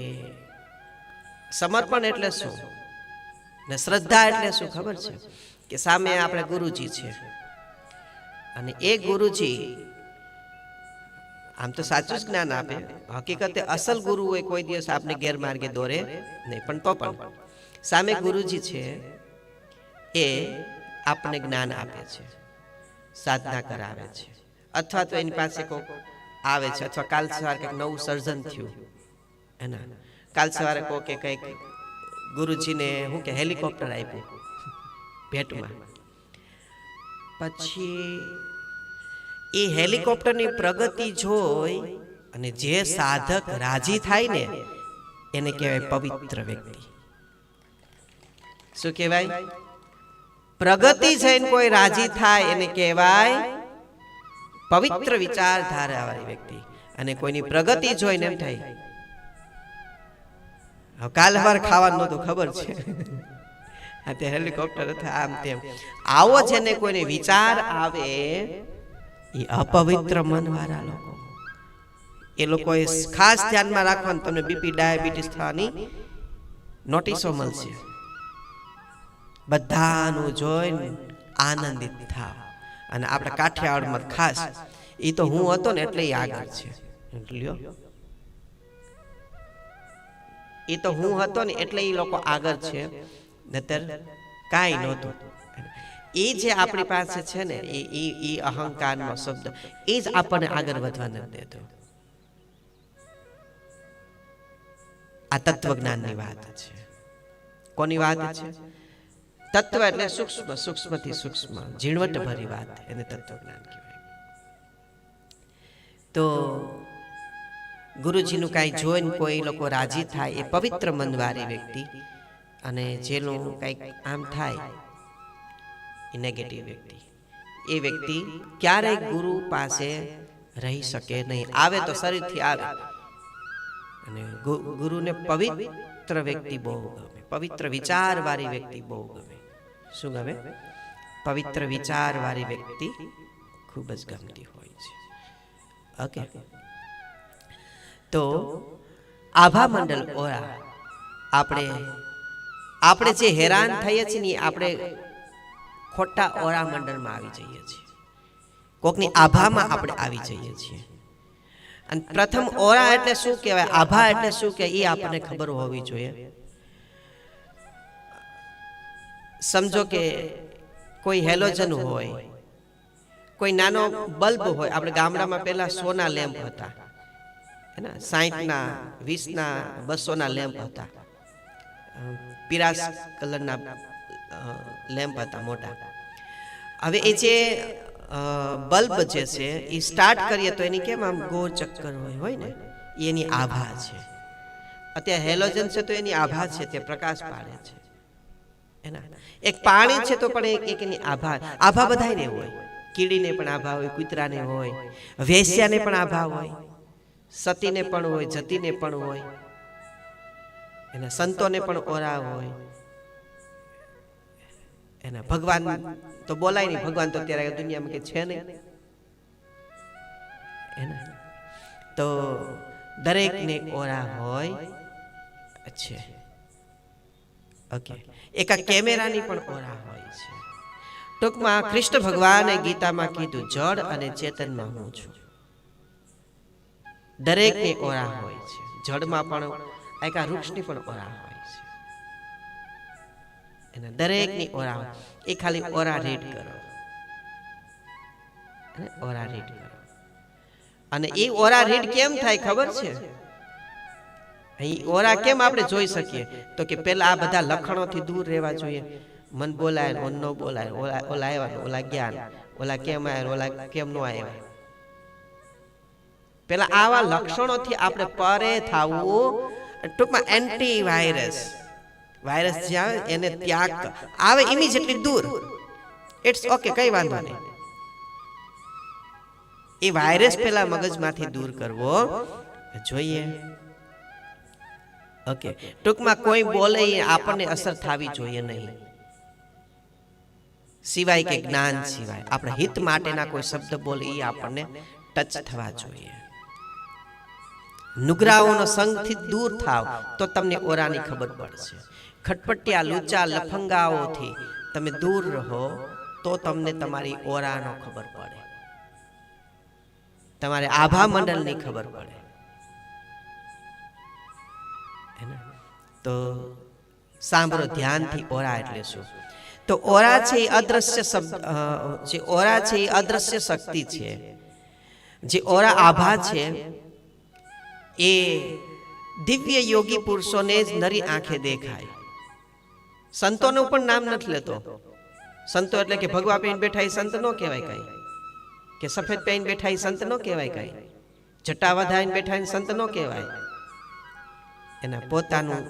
A: સમર્પણ એટલે શું ને શ્રદ્ધા એટલે શું ખબર છે? કે સામે આપણે ગુરુજી છે અને એ ગુરુજી આમ તો સાચું જ જ્ઞાન આપે. હકીકતે અસલ ગુરુ હોય કોઈ દિવસ આપને ગેરમાર્ગે દોરે નહીં, પણ તો પણ સામે ગુરુજી છે એ આપને જ્ઞાન આપે છે, સાધના કરાવે છે, અથવા તો એની પાસે કોઈક આવે છે, અથવા કાલ સવારે કંઈક નવું સર્જન થયું એના, કાલ સવારે કોઈ કે કંઈક ગુરુજીને શું કે હેલિકોપ્ટર આપ્યું ભેટમાં, પછી એ હેલિકોપ્ટરની પ્રગતિ જોઈ અને જે સાધક રાજી થાય ને એને કહેવાય પવિત્ર વ્યક્તિ. શું કહેવાય? પ્રગતિ જોઈને કોઈ રાજી થાય એને કહેવાય પવિત્ર વિચારધારા વાળી વ્યક્તિ. અને કોઈની પ્રગતિ જોઈને એમ થાય કાલ સવારે ખાવાનું નતું, ખબર છે તે હેલિકોપ્ટર હતા આમ તેમ, આવો જેને કોઈને વિચાર આવે એ અપવિત્ર મન વાળા લોકો. એ લોકોએ ખાસ ધ્યાનમાં રાખવાનું, તમને બીપી ડાયાબિટીસ થવાની નોટિસો મળશે. બધાનું જોઈને આનંદિત થાવ. અને આપણે કાઠિયાવાડમાં ખાસ એ તો હું હતો ને એટલે આગળ છે. એ તો હું હતો ને એટલે એ લોકો આગળ છે, નતર કાંઈ નહોતું. એ જે આપણી પાસે છે ને એ અહંકારનો શબ્દ એ જ આપણને આગળ વધવા નથી દેતો. આ તત્વજ્ઞાનની વાત છે. કોની વાત છે? તત્વ એટલે સૂક્ષ્મ, સૂક્ષ્મથી સૂક્ષ્મ ઝીણવટ ભરી વાત, એને તત્વજ્ઞાન કહેવાય. તો ગુરુજીનું કાંઈ જોઈને કોઈ લોકો રાજી થાય એ પવિત્ર મનવાળી વ્યક્તિ, અને જેનું કંઈક આમ થાય એ નેગેટિવ વ્યક્તિ. એ વ્યક્તિ ક્યારેય ગુરુ પાસે રહી શકે નહીં. આવે તો શરીરથી આવે. અને ગુરુને પવિત્ર વ્યક્તિ બહુ ગમે, પવિત્ર વિચારવાળી વ્યક્તિ બહુ ગમે. શું ગમે? પવિત્ર વિચારવાળી વ્યક્તિ ખૂબ જ ગમતી હોય છે. ઓકે, તો આભા મંડળ ઓરા આપણે જે હેરાન થઈએ છીએ ને આપણે ખોટા ઓરા મંડળમાં આવી જઈએ છીએ, કોકની આભામાં આપણે આવી જઈએ છીએ. અને પ્રથમ ઓરા એટલે શું કહેવાય, આભા એટલે શું કે એ આપણને ખબર હોવી જોઈએ. સમજો કે કોઈ હેલોજન હોય, કોઈ નાનો બલ્બ હોય. આપણે ગામડામાં પહેલા સોના લેમ્પ હતા, 60ના 20ના 200ના લેમ્પ હતા, પીરાસ કલરના લેમ્પ હતા મોટા. હવે એ જે બલ્બ જે છે એ સ્ટાર્ટ કરીએ તો એની કેમ આમ ગોળ ચક્કર હોય ને, એની આભા છે. અત્યારે હેલોજન છે તો એની આભા છે, તે પ્રકાશ પાડે છે. એના એક પાણી છે તો પણ એક એની આભા. આભા બધાને હોય, કીડીને પણ આભા હોય, કૂતરાને હોય, વેશ્યાને પણ આભા હોય, સતીને પણ હોય, જતીને પણ હોય, એના સંતોને પણ ઓરા હોય. એના ભગવાન તો બોલાય નહીં, ભગવાન તો અત્યારે દુનિયામાં કે છે નહીં. એના તો દરેકને ઓરા હોય છે. ઓકે, એક આ કેમેરાની પણ ઓરા હોય છે. ટૂંકમાં કૃષ્ણ ભગવાને ગીતામાં કીધું જળ અને ચેતનમાં હું છું. દરેકની ઓરા હોય છે. જળમાં પણ એક આ વૃક્ષની પણ ઓરા હોય છે. એના દરેકની ઓરા હોય. એ ખાલી ઓરા રીડ કરો, ઓરા રીડ કરો. અને એ ઓરા રીડ કેમ થાય ખબર છે? અહીં ઓરા કેમ આપણે જોઈ શકીએ? તો કે પેલા આ બધા લખણોથી દૂર રહેવા જોઈએ. મન બોલાય, મન ન બોલાય, ઓલા આવ્યા, ઓલા જ્ઞાન, ઓલા કેમ આવ્યા, ઓલા કેમ ન આવ્યા. પેલા આવા લક્ષણોથી આપણે પરે થવું, ટૂંકમાં એન્ટી વાયરસ જે આવે એને ત્યાગ આવે ઇમિડિયેટલી દૂર. ઇટ્સ ઓકે, કઈ વાંધો નહીં. એ વાયરસ પેલા મગજમાંથી દૂર કરવો જોઈએ. ઓકે, ટૂંકમાં કોઈ બોલે આપણને અસર થવી જોઈએ નહીં, સિવાય કે જ્ઞાન સિવાય. આપણે હિત માટેના કોઈ શબ્દ બોલે એ આપણને ટચ થવા જોઈએ. નુગરાઓનો સંગથી દૂર થાવ તો તમને ઓરાની ખબર પડશે. ખટપટિયા લૂચા લફંગાઓથી તમે દૂર રહો તો તમને તમારી ઓરાનો ખબર પડે, તમારે આભા મંડળની ખબર પડે. તો સાંભળો ધ્યાનથી. ઓરા એટલે શું? તો ઓરા છે એ અદ્રશ્ય શબ્દ, જે ઓરા છે એ અદ્રશ્ય શક્તિ છે. જે ઓરા આભા છે એ દિવ્ય યોગી પુરુષોને જ નરી આંખે દેખાય. સંતોનું પણ નામ નથી લેતો. સંતો એટલે કે ભગવા પહેરીને બેઠા એ સંત નો કહેવાય કઈ, કે સફેદ પહેરીને બેઠા એ સંત નો કહેવાય કઈ, જટા વધાઈને બેઠા એ સંત નો કહેવાય. એના પોતાનું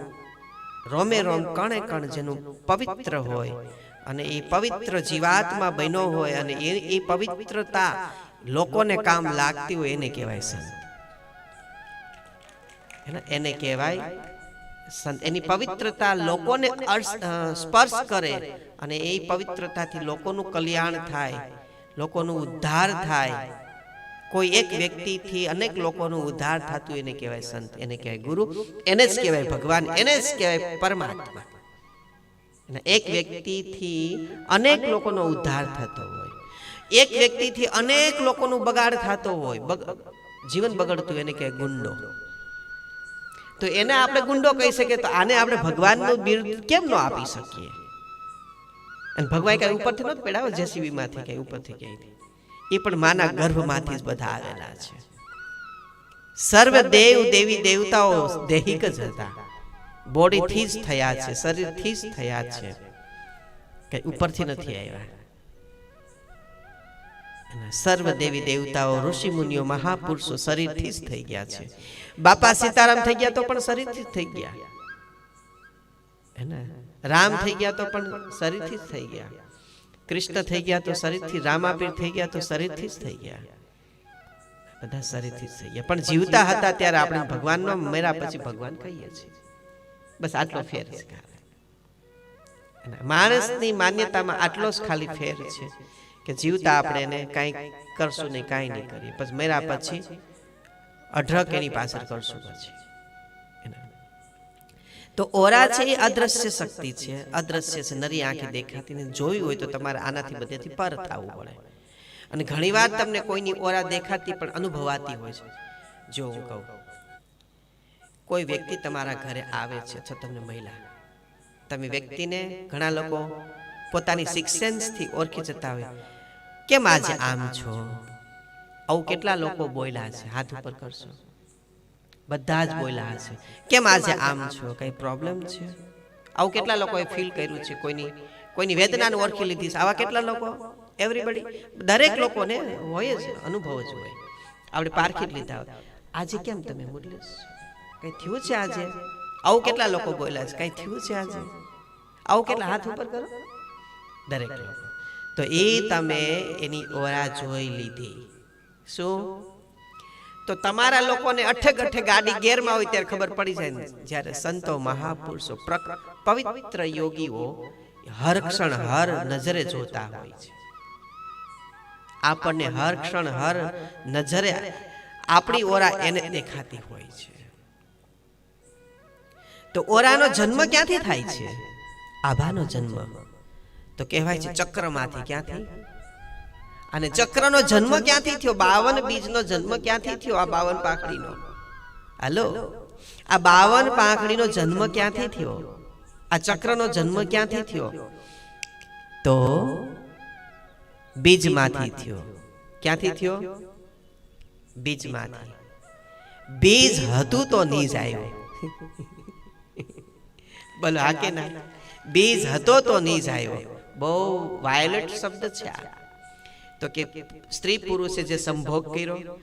A: રોમે રોમ કણે કણ જેનું પવિત્ર હોય અને એ પવિત્ર જીવાત્મા બન્યો હોય અને એ પવિત્રતા લોકોને કામ લાગતી હોય એને કહેવાય સંત. એને કહેવાય સંત. એની પવિત્રતા લોકોને સ્પર્શ કરે અને એ પવિત્રતાથી લોકોનું કલ્યાણ થાય, લોકોનું ઉદ્ધાર થાય. કોઈ એક વ્યક્તિથી અનેક લોકોનું ઉદ્ધાર થતું એને કહેવાય સંત, એને કહેવાય ગુરુ, એને જ કહેવાય ભગવાન, એને જ કહેવાય પરમાત્મા. એક વ્યક્તિથી અનેક લોકોનો ઉદ્ધાર થતો હોય, એક વ્યક્તિથી અનેક લોકોનું બગાડ થતો હોય, જીવન બગડતું, એને કહેવાય ગુંડો. તો એને આપણે ગુંડો કહી શકીએ, તો આને આપણે ભગવાનનું બિરુદ કેમ ન આપી શકીએ? અને ભગવાન કઈ ઉપરથી નથી પેડાવે, જેસીબી માંથી કઈ ઉપરથી ક્યાંયથી, એ પણ માના ગર્ભમાંથી જ બધા આવેલા છે. સર્વ દેવ દેવી દેવતાઓ દેહિક જ હતા, બોડીથી જ થયા છે, શરીરથી જ થયા છે, કઈ ઉપરથી નથી આવ્યા. સર્વ દેવી દેવતાઓ ઋષિ મુનિઓ મહાપુરુષો શરીરથી જ થઈ ગયા છે. બાપા સીતારામ થઈ ગયા તો પણ શરીરથી જ થઈ ગયા, રામ થઈ ગયા તો પણ શરીરથી જ થઈ ગયા, કૃષ્ણ થઈ ગયા તો શરીરથી, રામાપીર થઈ ગયા તો શરીરથી જ થઈ ગયા, બધા શરીરથી જ થઈ ગયા. પણ જીવતા હતા ત્યારે આપણે ભગવાનનો મેરા પછી ભગવાન કહીએ છીએ. બસ આટલો ફેર છે. માણસની માન્યતામાં આટલો જ ખાલી ફેર છે કે જીવતા આપણે એને કાંઈ કરશું નહીં, કાંઈ નહીં કરીએ, પછી મેરા પછી અઢળક એની પાછળ કરશું. પછી તો ઓરા છે એ અદ્રશ્ય શક્તિ છે, અદ્રશ્ય છે, નરી આંખે દેખાતી ને. જોયું હોય તો તમારે આનાથી બધેથી પર થવું પડે. અને ઘણીવાર તમને કોઈની ઓરા દેખાતી પણ અનુભવાતી હોય છે. જો હું કહું, કોઈ વ્યક્તિ તમારા ઘરે આવે છે, અથવા તમને મહિલા, તમે વ્યક્તિને ઘણા લોકો પોતાની સિક્સેન્સથી ઓળખી જતા હોય, કેમ આજે આમ છો? આવું કેટલા લોકો બોલ્યા છે? હાથ ઉપર કરશો. બધા જ બોલ્યા હશે, કેમ આજે આમ છો, કઈ પ્રોબ્લેમ છે? આવું કેટલા લોકોએ ફીલ કર્યું છે? કોઈની વેદનાને ઓળખી લીધી છે. આવા કેટલા લોકો? એવરીબડી, દરેક લોકોને હોય જ, અનુભવ જ હોય. આપણે પારખી જ લીધા હોય. આજે કેમ તમે મૂડલેસ છો? કઈ થયું છે આજે? આવું કેટલા લોકો બોલ્યા છે, કઈ થયું છે આજે? આવું કેટલા? હાથ ઉપર કરો. દરેક લોકો. તો એ તમે એની ઓરા જોઈ લીધી. શું? તો તમારા લોકોને અઠે ગઠે ગાડી ગેરમાં હોય ત્યારે ખબર પડી જાય ને. જ્યારે સંતો મહાપુરુષો પવિત્ર યોગીઓ હર ક્ષણ હર નજરે જોતા હોય છે, આપણને હર ક્ષણ હર નજરે આપણી ઓરા એને દેખાતી હોય છે. તો ઓરાનો જન્મ ક્યાંથી થાય છે? આભાનો જન્મ તો કહેવાય છે ચક્રમાંથી. ક્યાંથી? અને ચક્રનો જન્મ ક્યાંથી થયો? 52 બીજનો જન્મ ક્યાંથી થયો? આ 52 પાંખડીનો. હાલો, આ 52 પાંખડીનો જન્મ ક્યાંથી થયો? આ ચક્રનો જન્મ ક્યાંથી થયો? તો બીજમાંથી થયો. ક્યાંથી થયો? બીજમાંથી. બીજ હતું તો નીજ આવ્યો. બોલો હા કે ના? બીજ હતો તો નીજ આવ્યો. બહુ વાયોલેટ શબ્દ છે આ. તો કે સ્ત્રી પુરુષે જે સંભોગ કર્યો,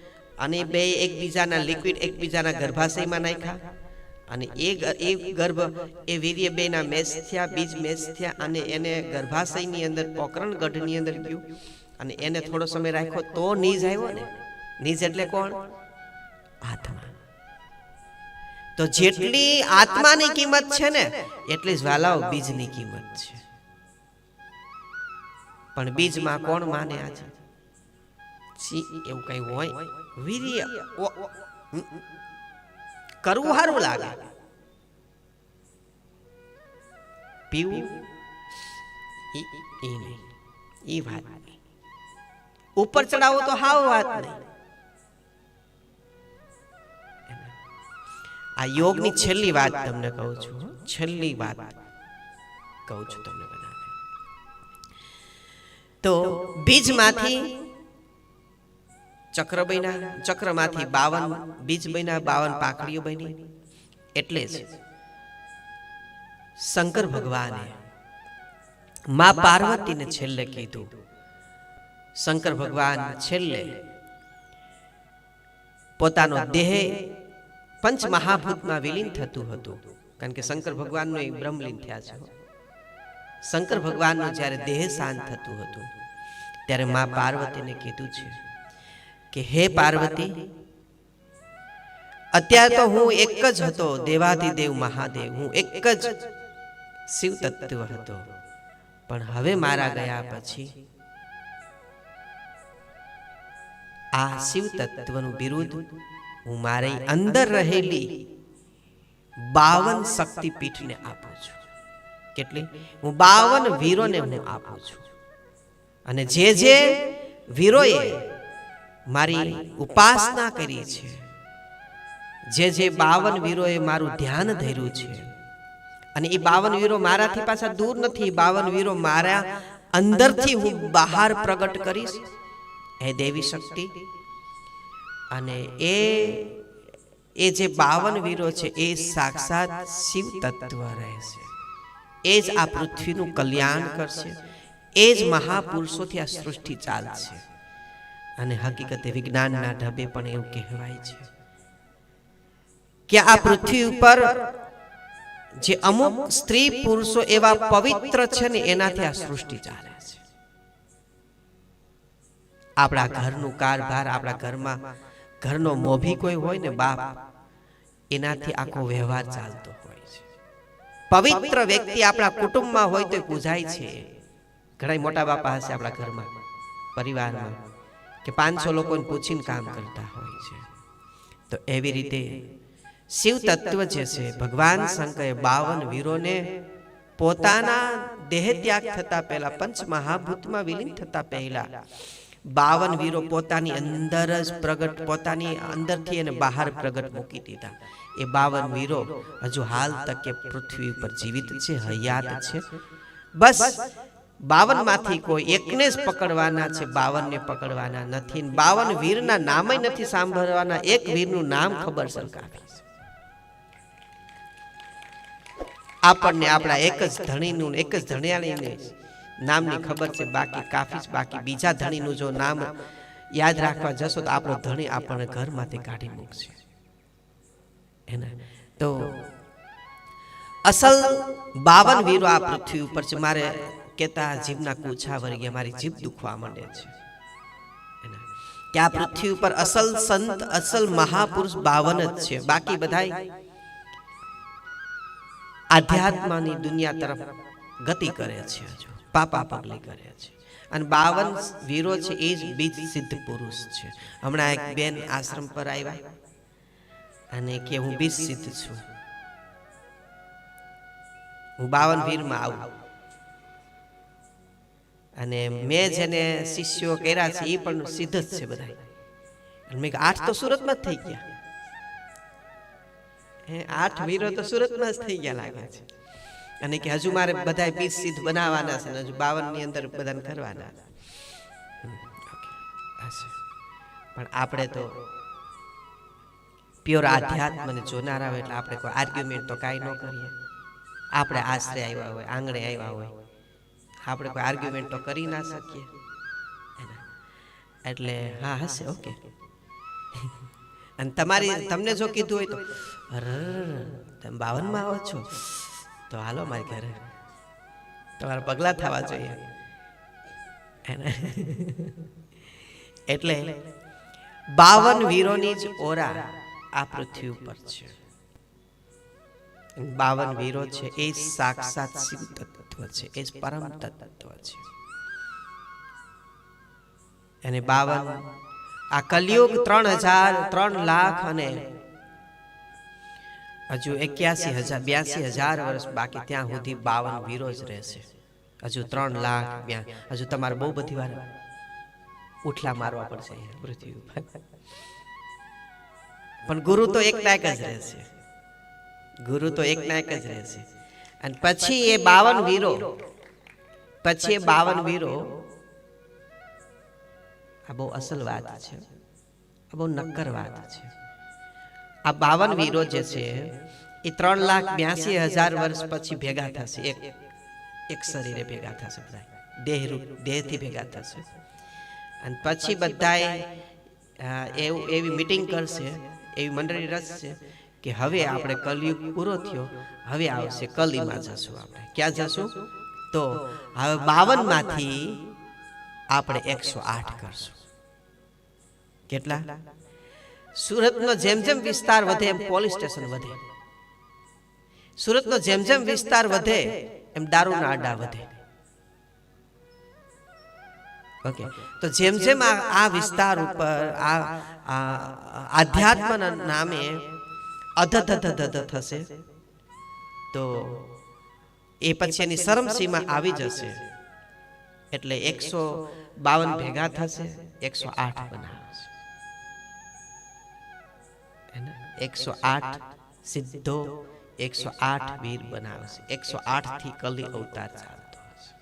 A: અને બે એકબીજાના લિક્વિડ એકબીજાના ગર્ભાશયમાં નાખ્યા અને એ ગર્ભ એ વીર્ય બેના મેચ થયા, બીજ મેચ થયા અને એને ગર્ભાશયની અંદર પોકરણ ગઢની અંદર ગયું અને એને થોડો સમય રાખ્યો તો નીજ આવ્યો ને. નીજ એટલે કોણ? આત્મા. તો જેટલી આત્માની કિંમત છે ને એટલી જ વાલાઓ બીજની કિંમત છે. પણ બીજમાં કોણ માને? આજે એવું કઈ હોય વીર્ય કરવું સારું લાગે, પીવું એ નહીં, એ વાત નહીં. ઉપર ચડાવવું તો હાવ વાત નહીં. આ યોગની છેલ્લી વાત તમને કહું છું, છેલ્લી વાત કહું છું તમને બધાને. તો બીજમાંથી ચક્ર બન્યા, ચક્રમાંથી 52 બીજ બન્યા, 52 પાંખડીઓ બની. એટલે જ શંકર ભગવાને મા પાર્વતીને છેલ્લે કીધું. શંકર ભગવાન છેલ્લે પોતાનો દેહ પંચ મહાભૂતમાં વિલીન થતું હતું, કારણ કે શંકર ભગવાનનો એ બ્રહ્મલીન થયા છે. શંકર ભગવાનનું જ્યારે દેહ શાંત થતું હતું ત્યારે મા પાર્વતીને કીધું છે કે હે પાર્વતી, અત્યારે તો હું એક જ હતો, દેવાધિદેવ મહાદેવ, હું એક જ શિવ તત્વ હતો, પણ હવે મારા ગયા પછી આ શિવ તત્વનું બિરુદ હું મારી અંદર રહેલી 52 શક્તિપીઠને આપું છું. કેટલી? હું 52 વીરોને હું આપું છું. અને જે જે વીરોએ મારી ઉપાસના કરી છે, જે જે 52 વીરોએ મારું ધ્યાન ધર્યું છે, અને એ 52 વીરો મારાથી પાછા દૂર નથી, 52 વીરો મારા અંદરથી હું બહાર પ્રગટ કરીશ, હે દેવી શક્તિ. અને એ જે 52 વીરો છે એ સાક્ષાત શિવ તત્વ રહેશે, એ જ આ પૃથ્વીનું કલ્યાણ કરશે, એ જ મહાપુરુષોથી આ સૃષ્ટિ ચાલશે. અને હકીકતે વિજ્ઞાનના ઢબે પણ એવું કહેવાય છે કે આ પૃથ્વી ઉપર જે અમુક સ્ત્રી પુરુષો એવા પવિત્ર છે ને એનાથી આ સૃષ્ટિ ચાલે છે. આપણા ઘરનું કારભાર, આપણા ઘરમાં ઘરનો મોભી કોઈ હોય ને બાપ, એનાથી આખો વ્યવહાર ચાલતો હોય છે. પવિત્ર વ્યક્તિ આપણા કુટુંબમાં હોય તો પૂજાય છે. ઘણા મોટા બાપા હશે આપણા ઘરમાં, પરિવારમાં, કે 500 લોકોને પૂછીને કામ કરતા હોય છે. તો એવી રીતે શિવ તત્વ જે છે, ભગવાન શંકરે 52 વીરોને પોતાના દેહ ત્યાગ થતા પહેલા, પંચ મહાભૂતમાં વિલીન થતા પહેલા 52 વીરો પોતાની અંદર જ પ્રગટ, પોતાની અંદરથી એને બહાર પ્રગટ મૂકી દીધા. એ 52 વીરો હજુ હાલ તકે પૃથ્વી ઉપર જીવિત છે, હયાત છે. બસ 52 માંથી કોઈ એકને જ પકડવાના છે, 52 ને પકડવાના નથી. 52 વીરના નામ નથી સાંભળવાના, એક વીરનું નામ ખબર સરકાવી. આપણને આપણા એક જ ધણીનું, એક જ ધણિયાણીને નામની ખબર છે, બાકી કાફી જ. બાકી બીજા ધણીનું જો નામ યાદ રાખવા જશો તો આપણો ધણી આપણને ઘરમાંથી કાઢી મૂકશે. તો અસલ 52 વીરો આ પૃથ્વી ઉપર છે. મારે કેતા જીભના કૂછા વળી ગયા, મારી જીભ દુખવા માંડે છે કે આ પૃથ્વી ઉપર અસલ સંત, અસલ મહાપુરુષ 52 જ છે. બાકી બધાય આધ્યાત્મની દુનિયા તરફ ગતિ કરે છે, હજુ પાપા પગલી કરે છે. અને 52 વીરો છે એ જ બીજ સિદ્ધ પુરુષ છે. હમણાં એક બેન આશ્રમ પર આવ્યા અને કે હું બીજ સિદ્ધ છું, હું 52 વીરમાં આવું. અને મેં જેને શિષ્યો કર્યા છે એ પણ સિદ્ધ જ છે બધા. અને મેં 8 તો સુરતમાં જ થઈ ગયા, 8 વીરો તો સુરતમાં જ થઈ ગયા લાગે છે. અને કે હજુ મારે બધા બીજ સિદ્ધ બનાવવાના છે, હજુ 52 ની અંદર બધાને કરવાના. પણ આપણે તો પ્યોર આધ્યાત્મને જોનારા હોય એટલે આપણે કોઈ આર્ગ્યુમેન્ટ તો કાંઈ ન કરીએ. આપણે આશરે આવ્યા હોય, આંગણે આવ્યા હોય, આપણે કોઈ આર્ગ્યુમેન્ટ તો કરી ના શકીએ. એટલે હા હશે, ઓકે. અને તમને જો કીધું હોય તો તમે 52 માં આવો છો તો હાલો મારી ઘરે, તમારા પગલા થવા જોઈએ. એટલે 52 વીરોની જ ઓરા આ પૃથ્વી ઉપર છે. 52 વીરો છે એ સાક્ષાત શિવ તત્વ છે, એ પરમ તત્વ છે. અને 52 આ કલિયુગ 3 લાખ અને હજુ 82,000 વર્ષ બાકી, ત્યાં સુધી 52 વીરો જ રહેશે. હજુ 3 લાખ હજુ તમારે બહુ બધી વાર ઉઠલા મારવા પડશે પૃથ્વી ઉપર. પણ ગુરુ તો એક ના એક જ રહેશે, ગુરુ તો એક ના એક જ રહેશે. અને પછી એ 52 વીરો આ બહુ અસલ વાત છે, આ બહુ નક્કર વાત છે. આ 52 વીરો જે છે એ 3,82,000 વર્ષ પછી ભેગા થશે, એક શરીરે ભેગા થશે, બધા દેહથી ભેગા થશે. અને પછી બધાએ એવી મીટિંગ કરશે, એવી મંડળી રચશે કે હવે આપણે કલયુગ પૂરો થયો, હવે આવશે કલીમાં જશું. આપણે ક્યાં જશું? તો હવે 52 માંથી આપણે 108 કરશું. કેટલા? સુરતનો જેમ જેમ વિસ્તાર વધે એમ પોલીસ સ્ટેશન વધે, સુરતનો જેમ જેમ વિસ્તાર વધે એમ દારૂના આડા વધે. ઓકે, તો જેમ જેમ આ વિસ્તાર ઉપર આ આધ્યાત્મના નામે અધધ થશે તો એ પછી એની શરમ સીમા આવી જશે. એટલે 152 ભેગા થશે, 108 બનાવશે. 108 સિદ્ધો, 108 વીર બનાવશે. 108 થી કલી અવતાર ચાલતો હશે.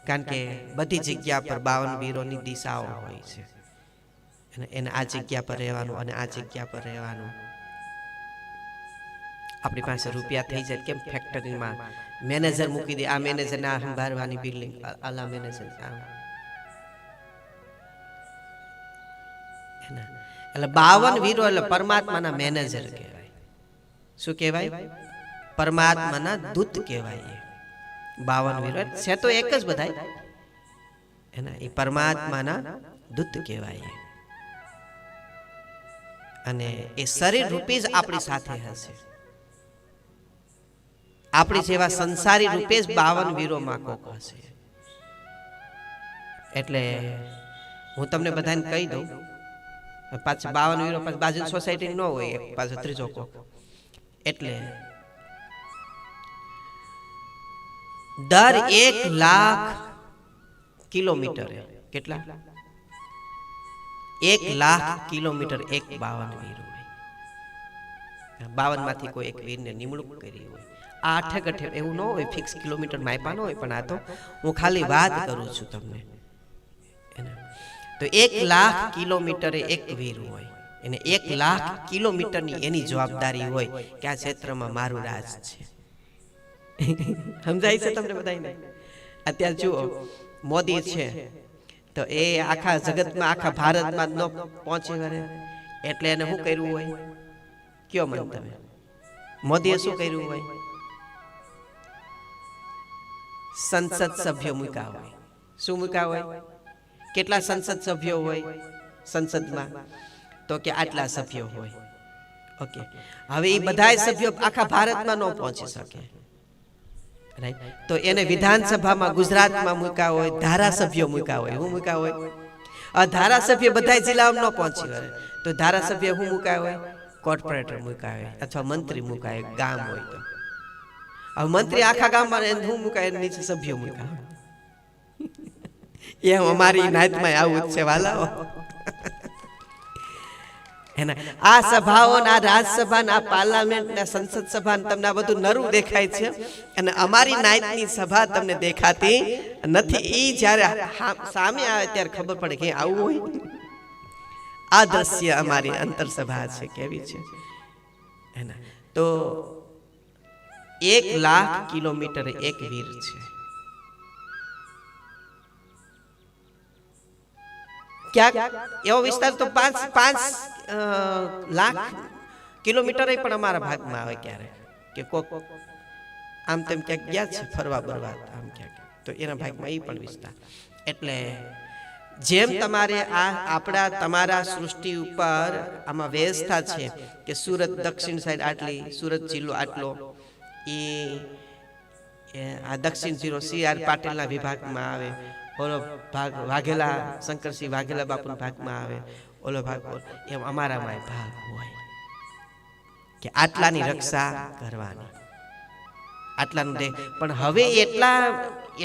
A: કારણ કે બધી જગ્યા પર 52 વીરોની દિશાઓ હોય છે. એને આ જગ્યા પર રહેવાનું અને આ જગ્યા પર રહેવાનું. આપણી પાસે રૂપિયા થઈ જાય કેમ ફેક્ટરીમાં મેનેજર મૂકી દે, આ મેનેજર ના સંભાળવાની બિલ્ડિંગ, આલા મેનેજર એટલે 52 વીરો એટલે પરમાત્માના મેનેજર કહેવાય. શું કહેવાય? પરમાત્માના દૂત કહેવાય. 52 વીરો છે તો એક જ બધાય, એના એ પરમાત્માના દૂત કહેવાય. અને એ શરીર રૂપી જ આપણી સાથે હશે. આપણી જેવા સંસારી રૂપે જ 52 વીરોમાં કોક હશે. એટલે હું તમને બધાને કહી દઉં, પાછું 52 વીરો પાછું બાજુ સોસાયટી ન હોય, પાછો ત્રીજો કોક. એટલે દર 1 લાખ કિલોમીટરે કેટલા? 1 લાખ કિલોમીટર એક 52 વીર હોય. 52 માંથી કોઈ એક વીરને નિમણૂક કરી હોય. આ અઠે એવું ન હોય, ફિક્સ કિલોમીટર માપ્યા ન હોય, પણ આ તો હું ખાલી વાત કરું છું તમને. તો 1 લાખ કિલોમીટરે એક વીર હોય, એને 1 લાખ કિલોમીટરની એની જવાબદારી હોય કે આ ક્ષેત્રમાં મારું રાજ છે. સમજાય છે તમને બધાને? અત્યારે જુઓ, મોદી છે તો એ આખા જગતમાં, આખા ભારતમાં ન પહોંચી વળે, એટલે એને શું કર્યું હોય? કયો મન તમે? મોદીએ શું કર્યું હોય? સંસદ સભ્યો મૂક્યા હોય. શું મૂક્યા હોય? કેટલા સંસદ સભ્યો હોય સંસદમાં? તો કે આટલા સભ્યો હોય. ઓકે, હવે એ બધા સભ્યો આખા ભારતમાં ન પહોંચી શકે, રાઈટ? તો એને વિધાનસભામાં ગુજરાતમાં મૂક્યા હોય, ધારાસભ્યો મૂક્યા હોય. શું મૂક્યા હોય? ધારાસભ્ય બધા જિલ્લામાં ન પહોંચી વળે તો ધારાસભ્ય શું મૂકાય હોય? કોર્પોરેટર મૂકાય હોય, અથવા મંત્રી મુકાય, ગામ હોય તો. હવે મંત્રી આખા ગામમાં શું મુકાય? નીચે સભ્યો મૂકાય. એમ અમારી નાતમાં આવું જ છે વાલાઓ. એના આ સભાઓ, આ રાજ્યસભા, આ પાર્લામેન્ટ, આ સંસદ સભા તમને આ બધું નરું દેખાય છે, અને અમારી નાતની સભા તમને દેખાતી નથી. એ જ્યારે સામે આવે ત્યારે ખબર પડે કે આવું હોય. આ દ્રશ્ય અમારી અંતર સભા છે, કેવી છે એના. તો 1 લાખ કિલોમીટર એક વીર છે. ક્યાંક એવો વિસ્તાર તો 5 લાખ કિલોમીટર પણ અમારા ભાગમાં આવે ક્યારેક કે કોક આમ તેમ ક્યાંક ગયા છે ફરવા બરવા આમ ક્યાંક, તો એના ભાગમાં એ પણ વિસ્તાર. એટલે જેમ તમારે આ આપણા તમારા સૃષ્ટિ ઉપર આમાં વ્યવસ્થા છે કે સુરત દક્ષિણ સાઈડ આટલી, સુરત જિલ્લો આટલો, એ આ દક્ષિણ જિલ્લો CR પાટીલના વિભાગમાં આવે, ઓલો ભાગ વાઘેલા શંકરસિંહ વાઘેલા બાપુના ભાગમાં આવે, ઓલો ભાગ એમ અમારામાં ભાગ હોય કે આટલાની રક્ષા કરવાની, આટલાનું દે. પણ હવે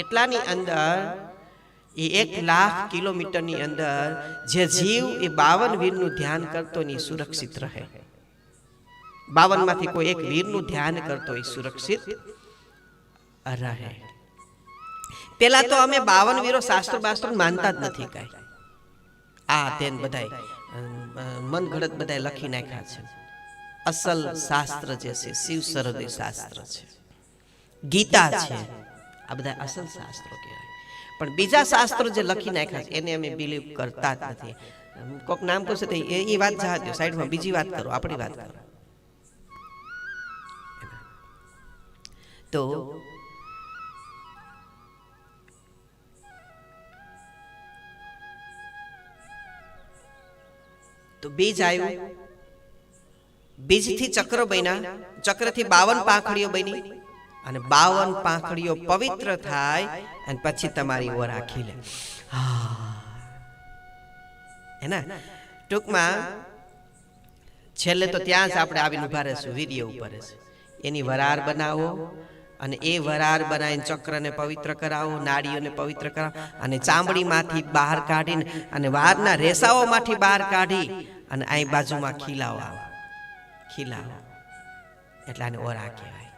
A: એટલાની અંદર એ 1 લાખ કિલોમીટરની અંદર જે જીવ એ 52 વીરનું ધ્યાન કરતો ને સુરક્ષિત રહે. 52 માંથી કોઈ એક વીરનું ધ્યાન કરતો એ સુરક્ષિત રહે. પેલા તો અમે 52 વીરો શાસ્ત્ર બાસ્ત્ર માનતા જ નથી કઈ. આ તેન બધાય મન ઘડત બધાય લખી નાખ્યા છે. અસલ શાસ્ત્ર જે છે શિવ સરોદય શાસ્ત્ર છે, ગીતા છે, આ બધા અસલ શાસ્ત્રો કહેવાય. પણ બીજા શાસ્ત્રો જે લખી નાખ્યા છે એને અમે બિલીવ કરતા જ નથી. કોક નામ પૂછે તો એ વાત જવા દો સાઈડમાં, બીજી વાત કરો, આપણી વાત કરો. તો બીજ આવ્યું, બીજથી ચક્ર બન્યા, ચક્રથી 52 પાંખડીઓ બની, અને 52 પાંખડીઓ પવિત્ર થાય અને પછી તમારી ઓરા ખીલે. એના ટૂંકમાં છેલ્લે તો ત્યાં જ આપણે આવીને ઉભા રહેશું વીર્ય ઉપર. એની વરાર બનાવો અને એ વરાર બનાવીને ચક્રને પવિત્ર કરાવો, નાડીઓને પવિત્ર કરાવો, અને ચામડીમાંથી બહાર કાઢીને અને વારના રેસાઓમાંથી બહાર કાઢી અને અહીં બાજુમાં ખીલાવો, એટલે આને ઓરા કહેવાય.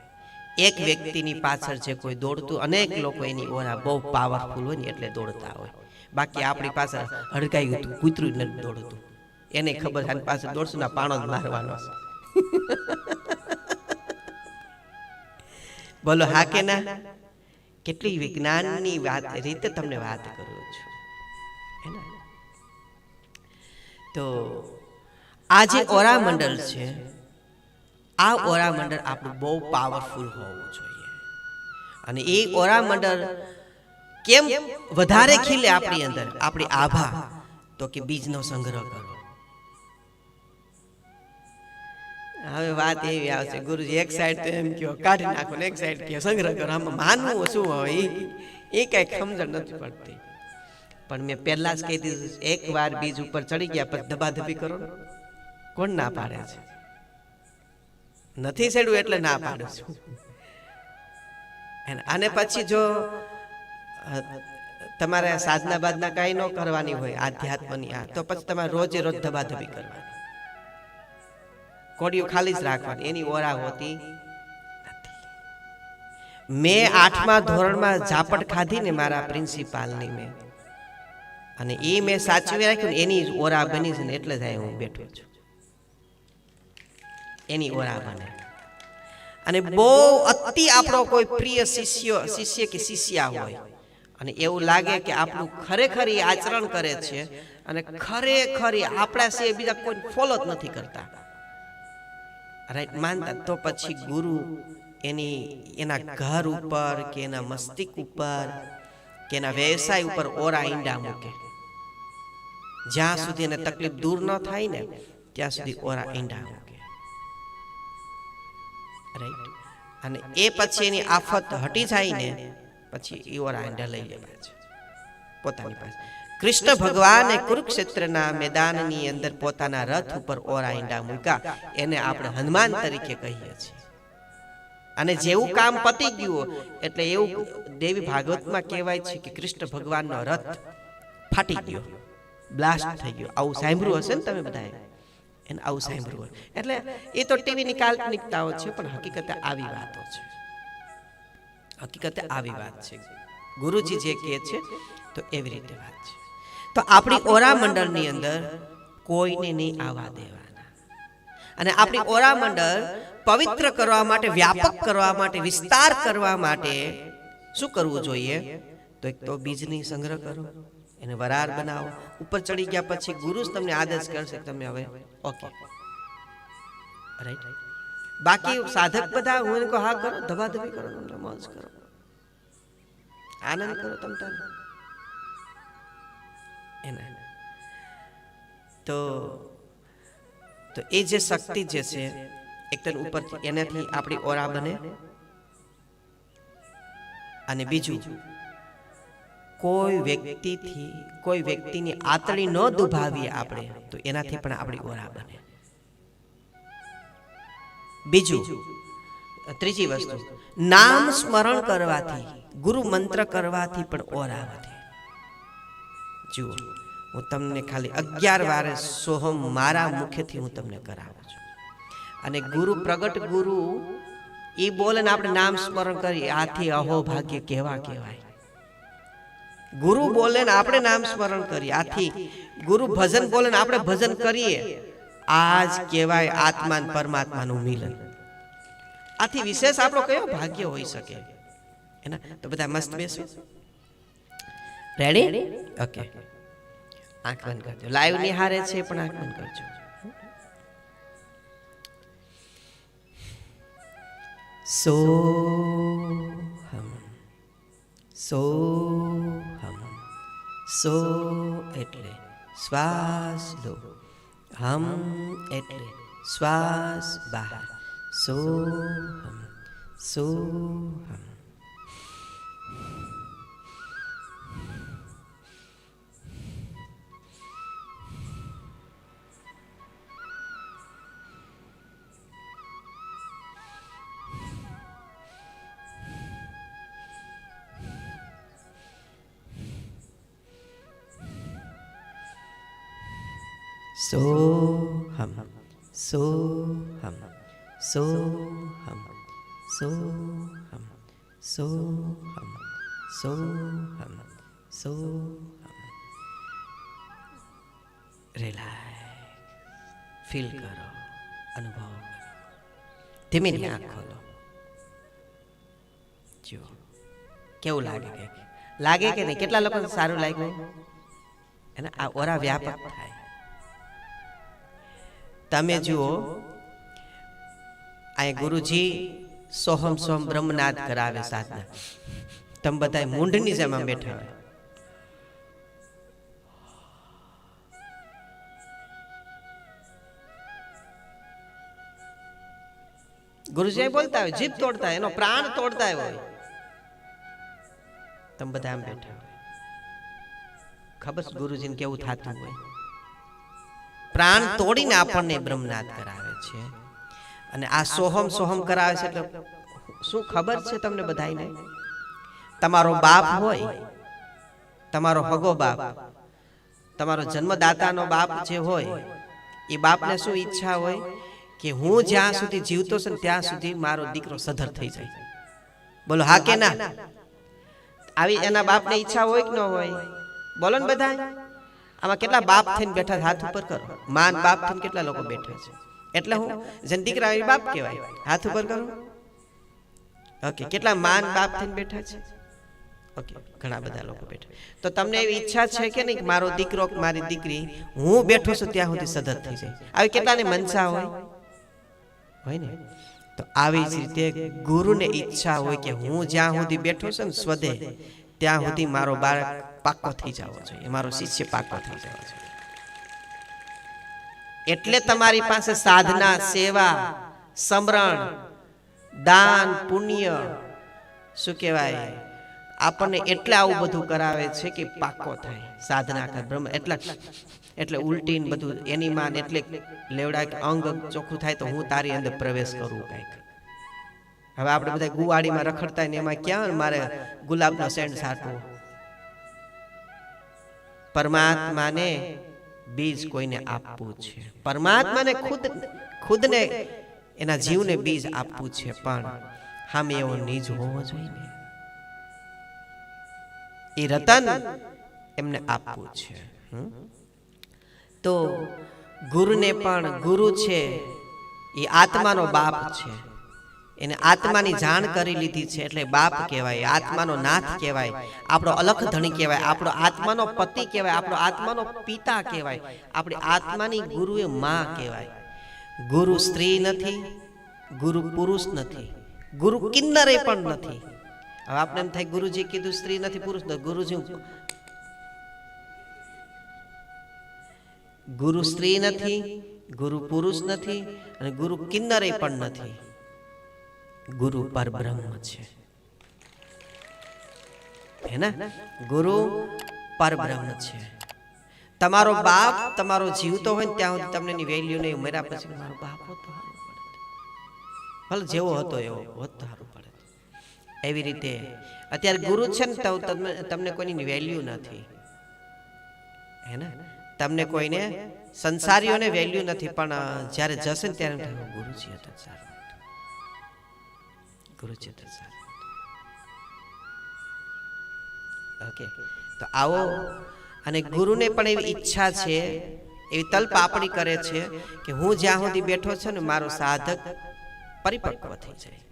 A: એક વ્યક્તિની પાછળ જે કોઈ દોડતું, અનેક લોકો એની ઓરા બહુ પાવરફુલ હોય ને એટલે દોડતા હોય. બાકી આપણી પાછળ હડકાઈ હતું કૂતરું નથી દોડતું, એને ખબર આની પાછળ દોડશું ના પાણો જ મારવાનો છે. બોલો હા કે ના? કેટલી વિજ્ઞાનની વાત રીતે તમને વાત કરું છું. તો આ જે ઓરા મંડળ છે, આ ઓરા મંડળ આપણું બહુ પાવરફુલ હોવું જોઈએ. અને એ ઓરા મંડળ કેમ વધારે ખીલે આપણી અંદર, આપણી આભા, તો કે બીજનો સંગ્રહ કરો. હવે વાત એવી આવશે, ગુરુજી એક સાઈડ તો એમ કહો કાઢી નાખો ને એક સાઈડ કહો સંગ્રહ કરો. આમાં માનવું શું હોય એ કઈ સમજણ નથી પડતી. પણ મેં પહેલા જ કહી દીધું, એક વાર બીજ ઉપર ચડી ગયા પછી ધબાધબી કરો, કોણ ના પાડે છે? નથી ચડ્યું એટલે ના પાડું છું. અને પછી જો તમારે સાધના બાધના કઈ ન કરવાની હોય આધ્યાત્મની, તો પછી તમારે રોજે રોજ ધબાધબી કરવાની, કોડીઓ ખાલી જ રાખવાની, એની ઓરા હોતી નથી. મેં 8મા ધોરણમાં ઝાપટ ખાધી ને મારા પ્રિન્સિપાલની મેં, અને એ મેં સાચવી રાખ્યું ને એની ઓરા બની છે ને એટલે જ હું બેઠો છું. એની ઓરા બને. અને બહુ અતિ આપણો કોઈ પ્રિય શિષ્ય કે શિષ્યા હોય અને એવું લાગે કે આપણું ખરેખર એ આચરણ કરે છે અને ખરેખર આપણા સિવાય બીજા કોઈ ફોલો જ નથી કરતા, રાઈટ માનતા, તો પછી ગુરુ એના ઘર ઉપર કે એના મસ્તિષ્ક ઉપર કે એના વ્યવસાય ઉપર ઓરા ઈંડા મૂકે. જ્યાં સુધી એને તકલીફ દૂર ન થાય ને ત્યાં સુધી ઓરા ઈંડા મૂકે, રાઈટ. અને એ પછી એની આફત હટી જાય ને પછી એ ઓરા ઈંડા લઈ લેવા છે પોતાની પાસે. કૃષ્ણ ભગવાને કુરુક્ષેત્રના મેદાનની અંદર પોતાના રથ ઉપર ઓરા ઈંડા મૂક્યા, એને આપણે હનુમાન તરીકે કહીએ છીએ. અને જેવું કામ પતી ગયું એટલે એવું દેવી ભાગવતમાં કહેવાય છે કે કૃષ્ણ ભગવાનનો રથ ફાટી ગયો, બ્લાસ્ટ થઈ ગયો. આવું સાંભળ્યું હશે ને તમે બધાએ, એને આવું સાંભળ્યું હોય. એટલે એ તો ટીવીની કાલ્પનિકતાઓ છે, પણ હકીકતે આવી વાતો છે, હકીકતે આવી વાત છે. ગુરુજી જે કહે છે તો એવી રીતે વાત છે. તો આપણી ઓરા મંડળની અંદર કોઈને નહીં આવવા દેવાના. અને આપણી ઓરા મંડળ પવિત્ર કરવા માટે, વ્યાપક કરવા માટે, વિસ્તાર કરવા માટે શું કરવું જોઈએ? તો એક તો બીજની સંગ્રહ કરો, એને વરાર બનાવો. ઉપર ચડી ગયા પછી ગુરુ જ તમને આદેશ કરશે કે તમે હવે ઓકે, રાઈટ. બાકી સાધક બધા હું એને કહું હા કરો, ધબાધબી કરો, તમને મોજ કરો, આનંદ કરો તમ તારે એના. તો એ જે શક્તિ જે છે એકદમ ઉપરથી, એનાથી આપણી ઓરા બને. અને બીજું, કોઈ વ્યક્તિની આતળી ન દુભાવીએ આપણે તો એનાથી પણ આપણી ઓરા બને. બીજું, ત્રીજી વસ્તુ, નામ સ્મરણ કરવાથી, ગુરુ મંત્ર કરવાથી પણ ઓરા વધે. જુઓ, હું તમને ખાલી 11 વાર સોહમ મારા મુખેથી હું તમને કરાવું છું. અને ગુરુ પ્રગટ ગુરુ એ બોલે ને આપણે નામ સ્મરણ કરીએ, આથી અહો ભાગ્ય કેવા કહેવાય. ગુરુ બોલે ને આપણે નામ સ્મરણ કરીએ, આથી ગુરુ ભજન બોલે ને આપણે ભજન કરીએ, આજ કહેવાય આત્મા અને પરમાત્માનું મિલન. આથી વિશેષ આપણો કયો ભાગ્ય હોઈ શકે એના. તો બધા મસ્ત બેસો, રેડી? ઓકે, આંખ બંધ કરજો. લાઈવ નિહારે છે પણ આંખ બંધ કરજો. સોહમ સોહમ. સો એટલે શ્વાસ લો, હમ એટલે શ્વાસ બહાર. સોહમ સોહમ. સોહમ સોહમ સોહમ સોહમ સોહમ સોહમ સોહમ. રિલેક્સ, ફીલ કરો, અનુભવ કરો. ધીમે ધીમે આંખ ખોલો. જુઓ કેવું લાગે કે નહીં? કેટલા લોકોને સારું લાગ્યું? એના આ ઓરા વ્યાપક થાય. તમે જુઓ, આ ગુરુજી સોહમ સોહમ બ્રહ્મનાદ કરાવે સાધના. તમે બધા મૂંઢની જેમ બેઠા હોય. ગુરુજી બોલતા હોય, જીભ તોડતા હોય, એનો પ્રાણ તોડતા હોય. તમે બધા આમ બેઠા હોય. ખબર છે ગુરુજીને કેવું થતું હોય? પ્રાણ તોડીને આપણને બ્રહ્મનાદ કરાવે છે. અને આ સોહમ સોહમ કરાવે છે એટલે શું ખબર છે તમને બધાને? તમારો બાપ હોય, તમારો હગો બાપ, તમારો જન્મદાતાનો બાપ જે હોય, એ બાપને શું ઈચ્છા હોય કે હું જ્યાં સુધી જીવતો છું ત્યાં સુધી મારો દીકરો સધર થઈ જાય. બોલો હા કે ના? આવી એના બાપને ઈચ્છા હોય કે ન હોય? બોલો ને બધા. આમાં કેટલા બાપ થઈને બેઠા? હાથ ઉપર કરો. માન બાપ થઈને કેટલા લોકો બેઠા છે? એટલે હું જેન દીકરા એ બાપ કહેવાય. હાથ ઉપર કરો. ઓકે, કેટલા માન બાપ થઈને બેઠા છે? ઓકે, ઘણા બધા લોકો બેઠા. તો તમને એવી ઈચ્છા છે કે નહીં કે મારો દીકરો મારી દીકરી હું બેઠો છું ત્યાં સુધી સધર થઈ જાય? આવી કેટલાને મનસા હોય ને? તો આવી જ રીતે ગુરુને ઈચ્છા હોય કે હું જ્યાં સુધી બેઠો છું ને સ્વદે, ત્યાં સુધી મારો બાળક પાકો થઈ જવો જોઈએ, મારો શિષ્ય પાકો થઈ જવો જોઈએ. એટલે તમારી પાસે સાધના, સેવા, સમરણ, દાન, પુણ્ય, શું કહેવાય, આપણને એટલે આવું બધું કરાવે છે કે પાકો થાય. સાધના કર બ્રહ્મ એટલે ઉલટી બધું એની માન એટલે લેવડા અંગ ચોખ્ખું થાય તો હું તારી અંદર પ્રવેશ કરું કઈક. હવે આપણે બધા ગુવાડીમાં રખડતા ને એમાં ક્યાં મારે ગુલાબનો સેન્ટ છાંટવો? પરમાત્માને બીજ કોઈને આપવું છે. પરમાત્માને ખુદને એના જીવને બીજ આપવું છે, પણ હામે એવો નિજ હોવો જોઈએ ને. એ રતન એમને આપવું છે. તો ગુરુને પણ ગુરુ છે, એ આત્માનો બાપ છે. એને આત્માની જાણ કરી લીધી છે એટલે બાપ કહેવાય, આત્માનો નાથ કહેવાય, આપણો અલખ ધણી કહેવાય, આપણો આત્માનો પતિ કહેવાય, આપણો આત્માનો પિતા કહેવાય, આપણી આત્માની ગુરુએ માં કહેવાય. ગુરુ સ્ત્રી નથી, ગુરુ પુરુષ નથી, ગુરુ કિન્નરે પણ નથી. હવે આપણે એમ થાય ગુરુજી કીધું સ્ત્રી નથી પુરુષ નથી. ગુરુજી ગુરુ સ્ત્રી નથી, ગુરુ પુરુષ નથી અને ગુરુ કિન્નરે પણ નથી. ગુરુ પરબ્રહ્મ છે, હે ને? ગુરુ પરબ્રહ્મ છે. તમારો બાપ તમારો જીવતો હોય ને ત્યાં સુધી તમને એની વેલ્યુ નહીં. મર્યા પછી મારો બાપ હતો, ભલે જેવો હતો એવો હોત તો સારું પડે. એવી રીતે અત્યારે ગુરુ છે ને તો તમને કોઈની વેલ્યુ નથી, હે ને? તમને કોઈને સંસારીઓને વેલ્યુ નથી, પણ જ્યારે જશે ને ત્યારે ગુરુજી હતા સારું, ગુરુજી હતા સારું. ઓકે, તો આવો. અને ગુરુને પણ એવી ઈચ્છા છે, એવી તલપાપડી કરે છે કે હું જ્યાં સુધી બેઠો છું ને મારો સાધક પરિપક્વ થઈ જાય.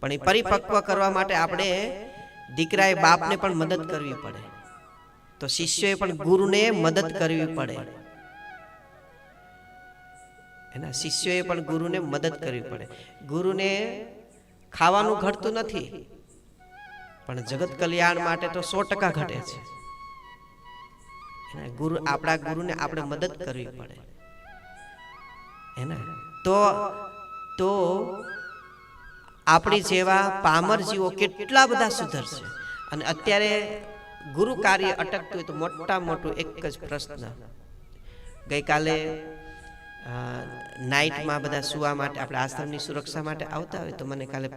A: પણ એ પરિપક્વ કરવા માટે આપણે દીકરાએ બાપને પણ મદદ કરવી પડે, તો શિષ્યોએ પણ ગુરુને મદદ કરવી પડે. એના શિષ્યોએ પણ ગુરુને મદદ કરવી પડે. ગુરુને ખાવાનું ઘટતું નથી, પણ જગત કલ્યાણ માટે તો 100% ઘટે છે. એના ગુરુ, આપણા ગુરુને આપણે મદદ કરવી પડે, એના તો આપણી જેવા પામર જીવો કેટલા બધા સુધરશે. અને અત્યારે ગુરુ કાર્ય અટકતું હોય તો મોટા મોટું એક જ પ્રશ્ન. ગઈકાલે નાઇટમાં બધા સુવા માટે આપણે આશ્રમની સુરક્ષા માટે આવતા હોય તો મને કાલે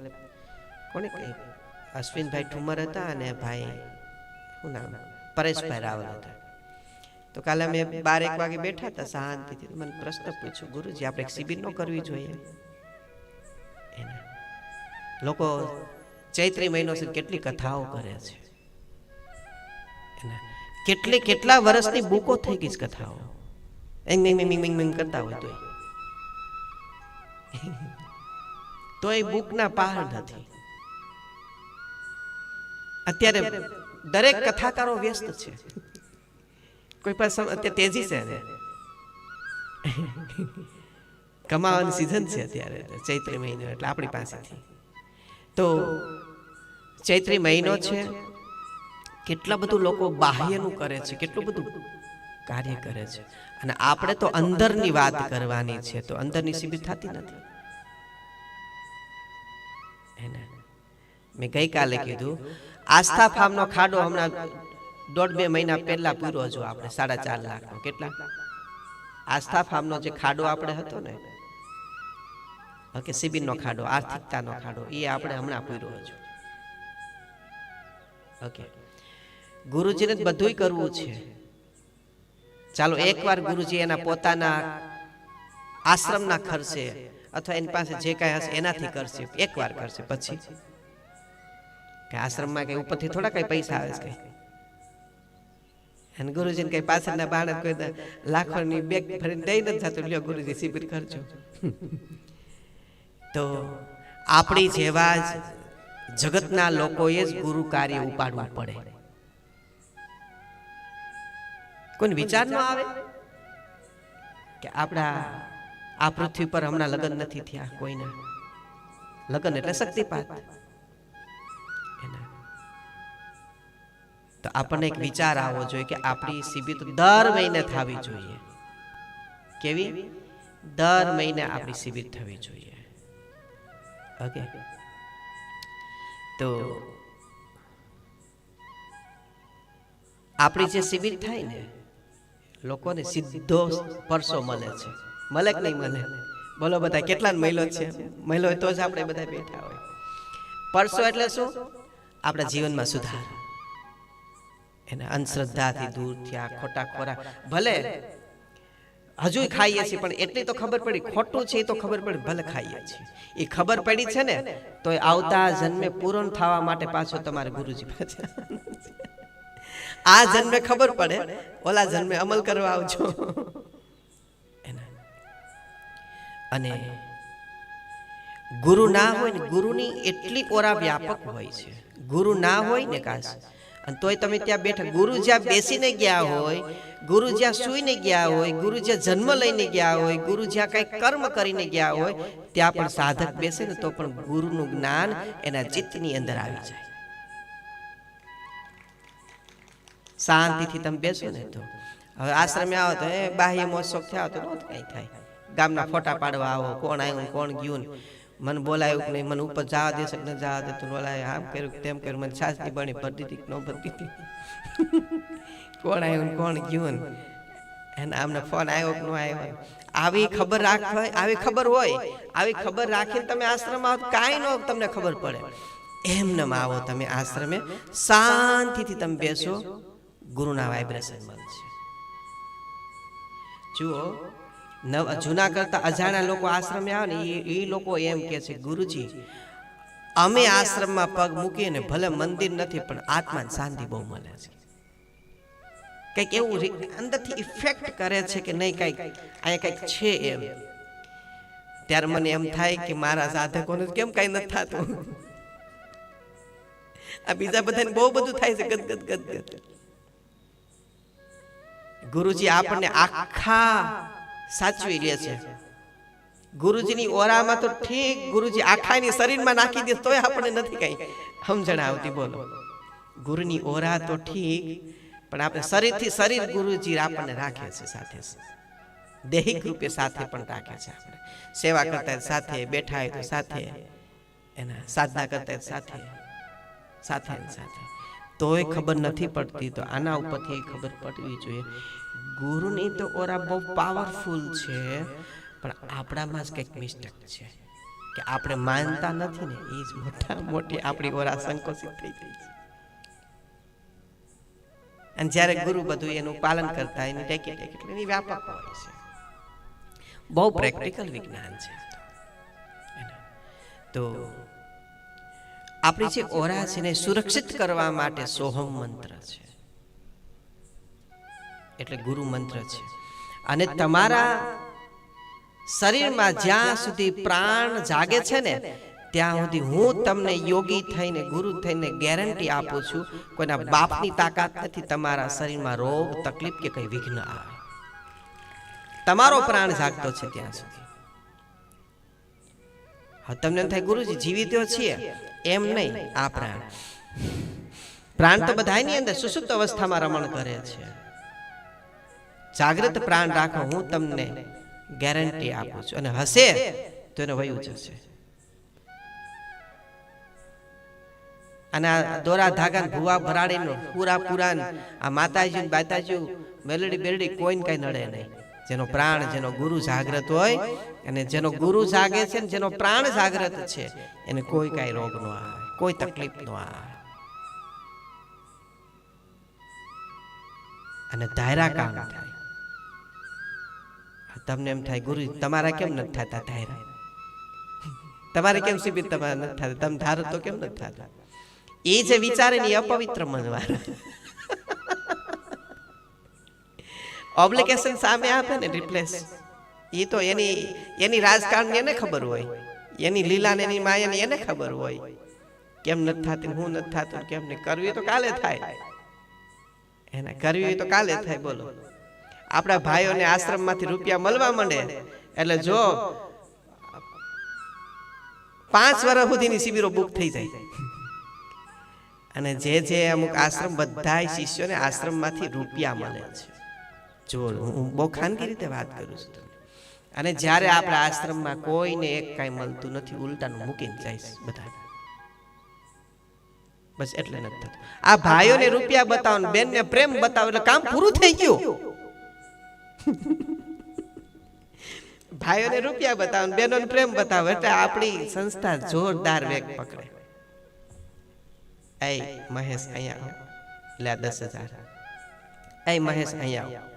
A: કોને કહી, અશ્વિનભાઈ ઠુમર હતા અને ભાઈ શું નામ, પરેશભાઈ રાવલ હતા. તો કાલે અમે 12-1 વાગે બેઠા હતા શાંતિથી. મને પ્રશ્ન પૂછ્યો, ગુરુજી આપણે એક શિબિર ન કરવી જોઈએ? એના લોકો ચૈત્રી મહિનો છે કેટલી કથાઓ કરે છે, કેટલા વર્ષની બુકો થઈ ગઈ કથાઓ, કરતા હોય તો એ બુકના પાર નથી. અત્યારે દરેક કથાકારો વ્યસ્ત છે, કોઈ પાસે અત્યારે તેજી છે ને, કમાવાની સિઝન છે અત્યારે ચૈત્રી મહિનો એટલે આપણી પાસેથી. તો ચૈત્રી મહિનો છે, કેટલા બધું લોકો બાહ્યનું કરે છે, કેટલું બધું કાર્ય કરે છે, અને આપણે તો અંદરની વાત કરવાની છે, તો અંદરની શિબિર થતી નથી. મેં ગઈકાલે કીધું આસ્થા ફાર્મનો ખાડો હમણાં 1.5-2 મહિના પહેલા પૂરો જો આપણે 4.5 લાખનો. કેટલા? આસ્થા ફાર્મનો જે ખાડો આપણે હતો ને, ઓકે, શિબિરનો ખાડો, આર્થિકતાનો ખાડો, એ આપણે હમણાં પૂરો હજુ. ઓકે, ગુરુજીને બધુંય કરવું છે. ચાલો એકવાર ગુરુજી એના પોતાના આશ્રમના ખર્ચે અથવા એની પાસે જે કાંઈ હશે એનાથી કરશે, એકવાર કરશે. પછી કે આશ્રમમાં કઈ ઉપરથી થોડા કઈ પૈસા આવે છે કઈ, અને ગુરુજીને કઈ પાછળના બાળક કોઈ લાખોની બેગ ભરીને દઈ નથી થતું, લ્યો ગુરુજી શિબિર કરજો. તો આપણી જેવા જ જગતના લોકોએ જ ગુરુ કાર્ય ઉપાડવું પડે. કોઈ વિચાર ન આવે કે આપણા આ પૃથ્વી પર હમણાં લગ્ન નથી થયા કોઈના. લગ્ન એટલે શક્તિપાત. તો આપણને એક વિચાર આવવો જોઈએ કે આપણી શિબિર તો દર મહિને થવી જોઈએ. કેવી? દર મહિને આપણી શિબિર થવી જોઈએ. ઓકે, તો આપણી જે શિબિર થાય ને, લોકોને સીધો પરસો મળે છે. મળે કે નહીં મળે? બોલો બધા, કેટલા મહિલો છે? મહિલો હોય તો જ આપણે બધા બેઠા હોય. પરસો એટલે શું? આપણા જીવનમાં સુધાર, એને અંધશ્રદ્ધાથી દૂર થયા, ખોટા ખોરાક ભલે હજુ ખાઈએ છીએ પણ એટલી તો ખબર પડી ખોટું છે, એ તો ખબર પડી, ભલે ખાઈએ છીએ એ ખબર પડી છે ને, તો આવતા જન્મે પૂર્ણ થવા માટે પાછો તમારે ગુરુજી પાસે આ જન્મે ખબર પડે, ઓલા જન્મે અમલ કરવા આવજો. અને ગુરુ ના હોય ને, ગુરુની એટલી ઓરા વ્યાપક હોય છે. ગુરુ ના હોય ને કાશ, અને તોય તમે ત્યાં બેઠા, ગુરુ જ્યાં બેસીને ગયા હોય, ગુરુ જ્યાં સૂઈને ગયા હોય, ગુરુ જ્યાં જન્મ લઈને ગયા હોય, ગુરુ જ્યાં કઈ કર્મ કરીને ગયા હોય, ત્યાં પણ સાધક બેસે ને તો પણ ગુરુનું જ્ઞાન એના ચિત્તની અંદર આવી જાય. શાંતિથી તમે બેસો ને તો. હવે આશ્રમે આવો તો બાહ્ય મોત્સવ થયા તો ન કઈ થાય. ગામના ફોટા પાડવા આવો, કોણ આવ્યું કોણ ગયું, મને બોલાયું કે નહીં, મને ઉપર જવા દેશે કે ન જવા દે, તું બોલાય આમ કર્યું તેમ કર્યું, મને છાસની બની ભરતી હતી ન ભરતી હતી, કોણ આવ્યું કોણ ગયું, એને આમને ફોન આવ્યો કે ન આવ્યો. આવી ખબર રાખવા, આવી ખબર હોય, આવી ખબર રાખીને તમે આશ્રમ આવો કાંઈ ન તમને ખબર પડે. એમને આવો તમે આશ્રમે, શાંતિથી તમે બેસો, ગુરુના વાઇબ્રેશન મળશે. જુઓ, જૂના કરતા અજાણ્યા લોકો આશ્રમે આવે ને એ લોકો એમ કે છે, ગુરુજી અમે આશ્રમમાં પગ મૂકીએ ને ભલે મંદિર નથી પણ આત્માને શાંતિ બહુ મળે છે. કંઈક એવું અંદરથી ઇફેક્ટ કરે છે કે નહીં, કંઈક અહીંયા કંઈક છે એમ. ત્યારે મને એમ થાય કે મારા સાધકોને કેમ કઈ નથી થતું, આ બીજા બધાને બહુ બધું થાય છે ગદગદ ગદગદ. ગુરુજી આપણને આખા સાચવી લે છે. ગુરુજીની ઓરામાં તો ઠીક, ગુરુજી આખાની શરીરમાં નાખી દે તોય આપણને નથી કઈ સમજણ આવતી. બોલો, ગુરુની ઓરા તો ઠીક, પણ આપણે શરીરથી શરીર ગુરુજી આપણને રાખે છે સાથે, દૈહિક રૂપે સાથે પણ રાખે છે. આપણે સેવા કરતા સાથે, બેઠા હોય તો સાથે, એના સાધના કરતા સાથે સાથે સાથે, તોય ખબર નથી પડતી. તો આના ઉપરથી ખબર પડવી જોઈએ, ગુરુની તો ઓરા બહુ પાવરફુલ છે, પણ આપણામાં જ કંઈક મિસ્ટેક છે કે આપણે માનતા નથી ને, એ જ મોટા મોટી આપણી ઓરા સંકોચિત થઈ ગઈ છે. અને જ્યારે ગુરુ બધું એનું પાલન કરતા, એની ટેકી એટલે એની વ્યાપક હોય છે. બહુ પ્રેક્ટિકલ વિજ્ઞાન છે. તો આપણી જે ઓરા છે ને સુરક્ષિત કરવા માટે સોહમ મંત્ર છે, એટલે ગુરુ મંત્ર છે. અને તમારા શરીરમાં જ્યાં સુધી પ્રાણ જાગે છે ને ત્યાં સુધી હું તમને યોગી થઈને, ગુરુ થઈને ગેરંટી આપું છું, કોઈના બાપની તાકાત નથી તમારા શરીરમાં રોગ તકલીફ કે કઈ વિઘ્ન આવે. તમારો પ્રાણ જાગતો છે ત્યાં સુધી. હવે તમને એમ થાય ગુરુજી જીવિતો છીએ, એમ નહીં. આ પ્રાણ તો બધાની અંદર સુષુપ્ત અવસ્થામાં રમણ કરે છે. જાગૃત પ્રાણ રાખો, હું તમને ગેરંટી આપું છું. અને હશે તો એને વયું જશે. અને આ દોરા ધાગા ભૂવા ભરાડીનો પૂરા પુરાણ, આ માતાજી બાતાજી મેલડી બેલડી કોઈને કઈ નડે નહીં. જેનો પ્રાણ, જેનો ગુરુ જાગૃત હોય, અને જેનો ગુરુ જાગે છે, જેનો પ્રાણ જાગૃત છે, એને કોઈ કઈ રોગ ન આવે, કોઈ તકલીફ ન આવે. અને ધાયરા કામ થાય. તમને એમ થાય ગુરુ તમારા કેમ નથી થતા ધાયરા, તમારે કેમ શિબિર તમારા નથી થતા, તમે ધારો તો કેમ નથી થતા? એ જે વિચારે ને અપવિત્ર મનવાળા ઓબ્લિગેશન સામે આપે ને રિપ્લેસ, એ તો એની રાજકારણ એને ખબર હોય, એની લીલા ને એની માયા એને ખબર હોય કેમ નથી થતી, હું નથી થતું, કેમ નહીં. કરવી તો કાલે થાય, એને કરવી તો કાલે થાય. બોલો, આપણા ભાઈઓને આશ્રમ માંથી રૂપિયા મળવા માંડે એટલે જો 5 વર્ષ સુધીની શિબિરો બુક થઈ જાય. અને જે અમુક આશ્રમ બધા શિષ્યોને આશ્રમ માંથી રૂપિયા મળે છે. જો હું બહુ ખાનગી રીતે વાત કરું છું. અને જ્યારે આપણા આશ્રમમાં કોઈને એક કઈ મળતું નથી, ઉલટાનું મૂકીને જાય બધા. બસ એટલે નથી થતું. આ ભાઈઓને રૂપિયા બતાવો ને બેનને પ્રેમ બતાવો એટલે કામ પૂરું થઈ ગયું. ભાઈઓને રૂપિયા બતાવો ને બહેનોને પ્રેમ બતાવો એટલે આપણી સંસ્થા જોરદાર વેગ પકડે. એ મહેશ અહીંયા લે 10,000. એ મહેશ અહીંયા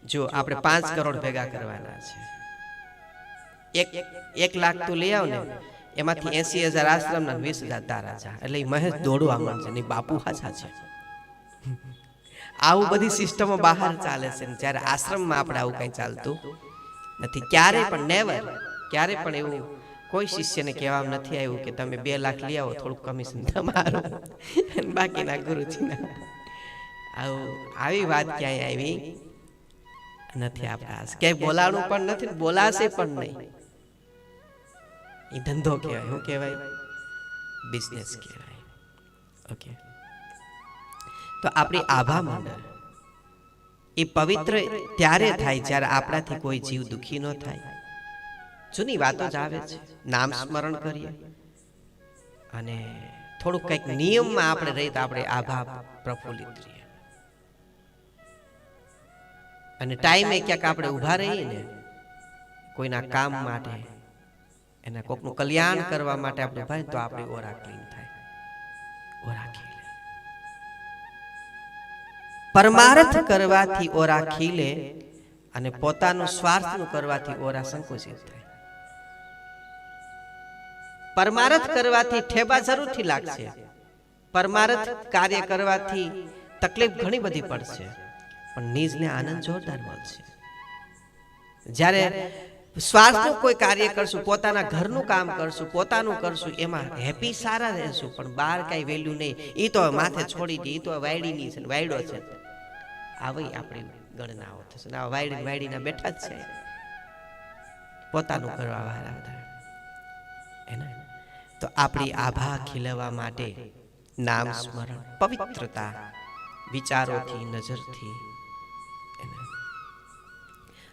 A: જો આપણે 5 કરોડ ભેગા કરવાના છે. 1 લાખ તું લઈ આવ ને, એમાંથી 80,000 આશ્રમના 20,000 તારા છે. એટલે મહેશ દોડવા માંડશે, નહીં બાપુ હાચા છે. આવું બધી સિસ્ટમો બહાર ચાલે છે, જ્યારે આશ્રમમાં આપણે આવું કઈ ચાલતું નથી. ક્યારે પણ નેવર, ક્યારે પણ એવું કોઈ શિષ્યને કહેવામાં નથી આવ્યું કે તમે 2 લાખ લઈ આવો, થોડુંક કમિશન તમારું અને બાકીના ગુરુજીના. આવી વાત ક્યાંય આવી નથી. આપણા ક્યાંય બોલાણું પણ નથી, બોલાશે પણ નહીં. એ ધંધો કહેવાય. શું કહેવાય? બિઝનેસ કહેવાય. ઓકે, તો આપણી આભા મંડળ એ પવિત્ર ત્યારે થાય જ્યારે આપણાથી કોઈ જીવ દુઃખી ન થાય. જૂની વાતો જ આવે છે, નામ સ્મરણ કરીએ અને થોડુંક કંઈક નિયમમાં આપણે રહીએ તો આપણે આભા પ્રફુલ્લિત રહીએ. અને ટાઈમે ક્યાંક આપણે ઊભા રહીએ ને કોઈના કામ માટે, એના કોકનું કલ્યાણ કરવા માટે આપણે ઊભા તો આપણી ઓરા ક્લીન થાય, ઓરા ખીલે. પરમાર્થ કરવાથી ઓરા ખીલે અને પોતાનું સ્વાર્થનું કરવાથી ઓરા સંકુચિત થાય. પરમાર્થ કરવાથી ઠેબા જરૂરથી લાગશે. પરમાર્થ કાર્ય કરવાથી તકલીફ ઘણી બધી પડશે, પણ નિજને આનંદ જોરદાર મળશે. જ્યારે સ્વાર્થનું કોઈ કાર્ય કરશું, પોતાના ઘરનું કામ કરશું, પોતાનું કરશું, એમાં હેપી સારા રહેશું, પણ બહાર કઈ વેલ્યુ નહીં. એ તો માથે છોડી દે, એ તો વાયડીની છે, વાયડો છે. આવી આપણી ગણનાઓ થશે. વાયડીના બેઠા જ છે, પોતાનું કરવા વાળા બધા. એના તો આપણી આભા ખીલવા માટે નામ સ્મરણ, પવિત્રતા, વિચારોથી, નજરથી,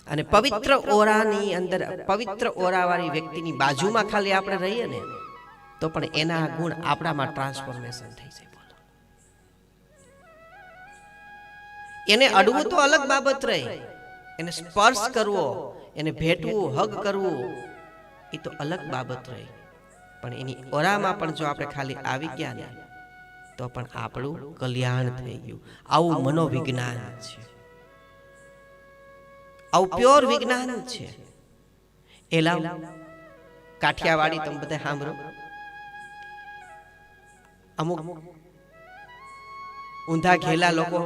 A: અને પવિત્ર ઓરાની અંદર, પવિત્ર ઓરાવાળી વ્યક્તિની બાજુમાં ખાલી આપણે રહીએ ને તો પણ એના ગુણ આપણામાં ટ્રાન્સફોર્મેશન થઈ જાય. બોલો, એને અડવું તો અલગ બાબત રહી, એને સ્પર્શ કરવો, એને ભેટવું, હગ કરવું, એ તો અલગ બાબત રહી. પણ એની ઓરામાં પણ જો આપણે ખાલી આવી ગયા ને તો પણ આપણું કલ્યાણ થઈ ગયું. આવું મનોવિજ્ઞાન છે, આવું પ્યોર વિજ્ઞાન છે. એલા કાઠિયાવાડી તમે બધા સાંભળો, અમુક ઊંધા ઘેલા લોકો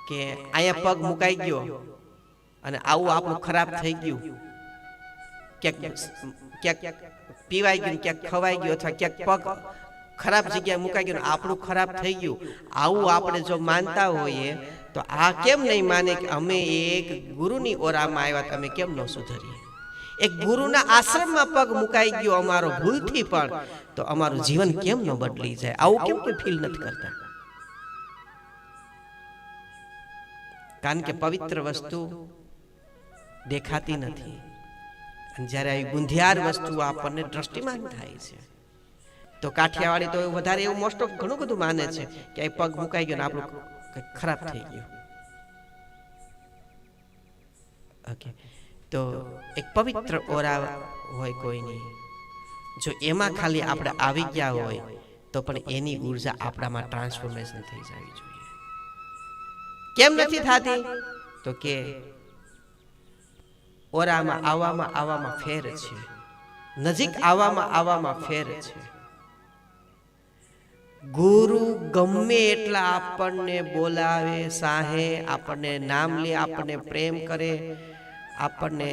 A: કે અહીંયા પગ મુકાઈ ગયો અને આવું આપણું ખરાબ થઈ ગયું, ક્યાંક પીવાઈ ગયું, ક્યાંક ખવાઈ ગયું, અથવા ક્યાંક પગ ખરાબ જગ્યાએ મુકાઈ ગયું, આપણું ખરાબ થઈ ગયું, આવું આપણે જો માનતા હોઈએ તો આ કેમ નહીં માને કે અમે એક ગુરુની ઓરામાં આવ્યા, તમે કેમ ન સુધરીએ? એક ગુરુના આશ્રમમાં પગ મુકાઈ ગયો અમારો ભૂલથી પણ, તો અમારું જીવન કેમ ન બદલી જાય? આવું કેમ કે ફીલ નથી કરતા? કારણ કે પવિત્ર વસ્તુ દેખાતી નથી, અને જ્યારે આવી ગુંધિયાર વસ્તુ આપણને દ્રષ્ટિમાન થાય છે. તો કાઠિયાવાડી તો વધારે એવું મોસ્ટ ઓફ ઘણું બધું માને છે કે આ પગ મુકાઈ ગયો ને આપણું ખરાબ થઈ ગયું. ઓકે, તો એક પવિત્ર ઓરા હોય કોઈની, જો એમાં ખાલી આપણે આવી ગયા હોય તો પણ એની ઉર્જા આપણામાં ટ્રાન્સફોર્મેશન થઈ જવી જોઈએ. કેમ નથી થતી? તો કે ઓરામાં આવવામાં ફેર છે, નજીક આવવામાં ફેર છે. ગુરુ ગમે એટલા આપણને બોલાવે, સાહે, આપણને નામ લે, આપણને પ્રેમ કરે, આપણને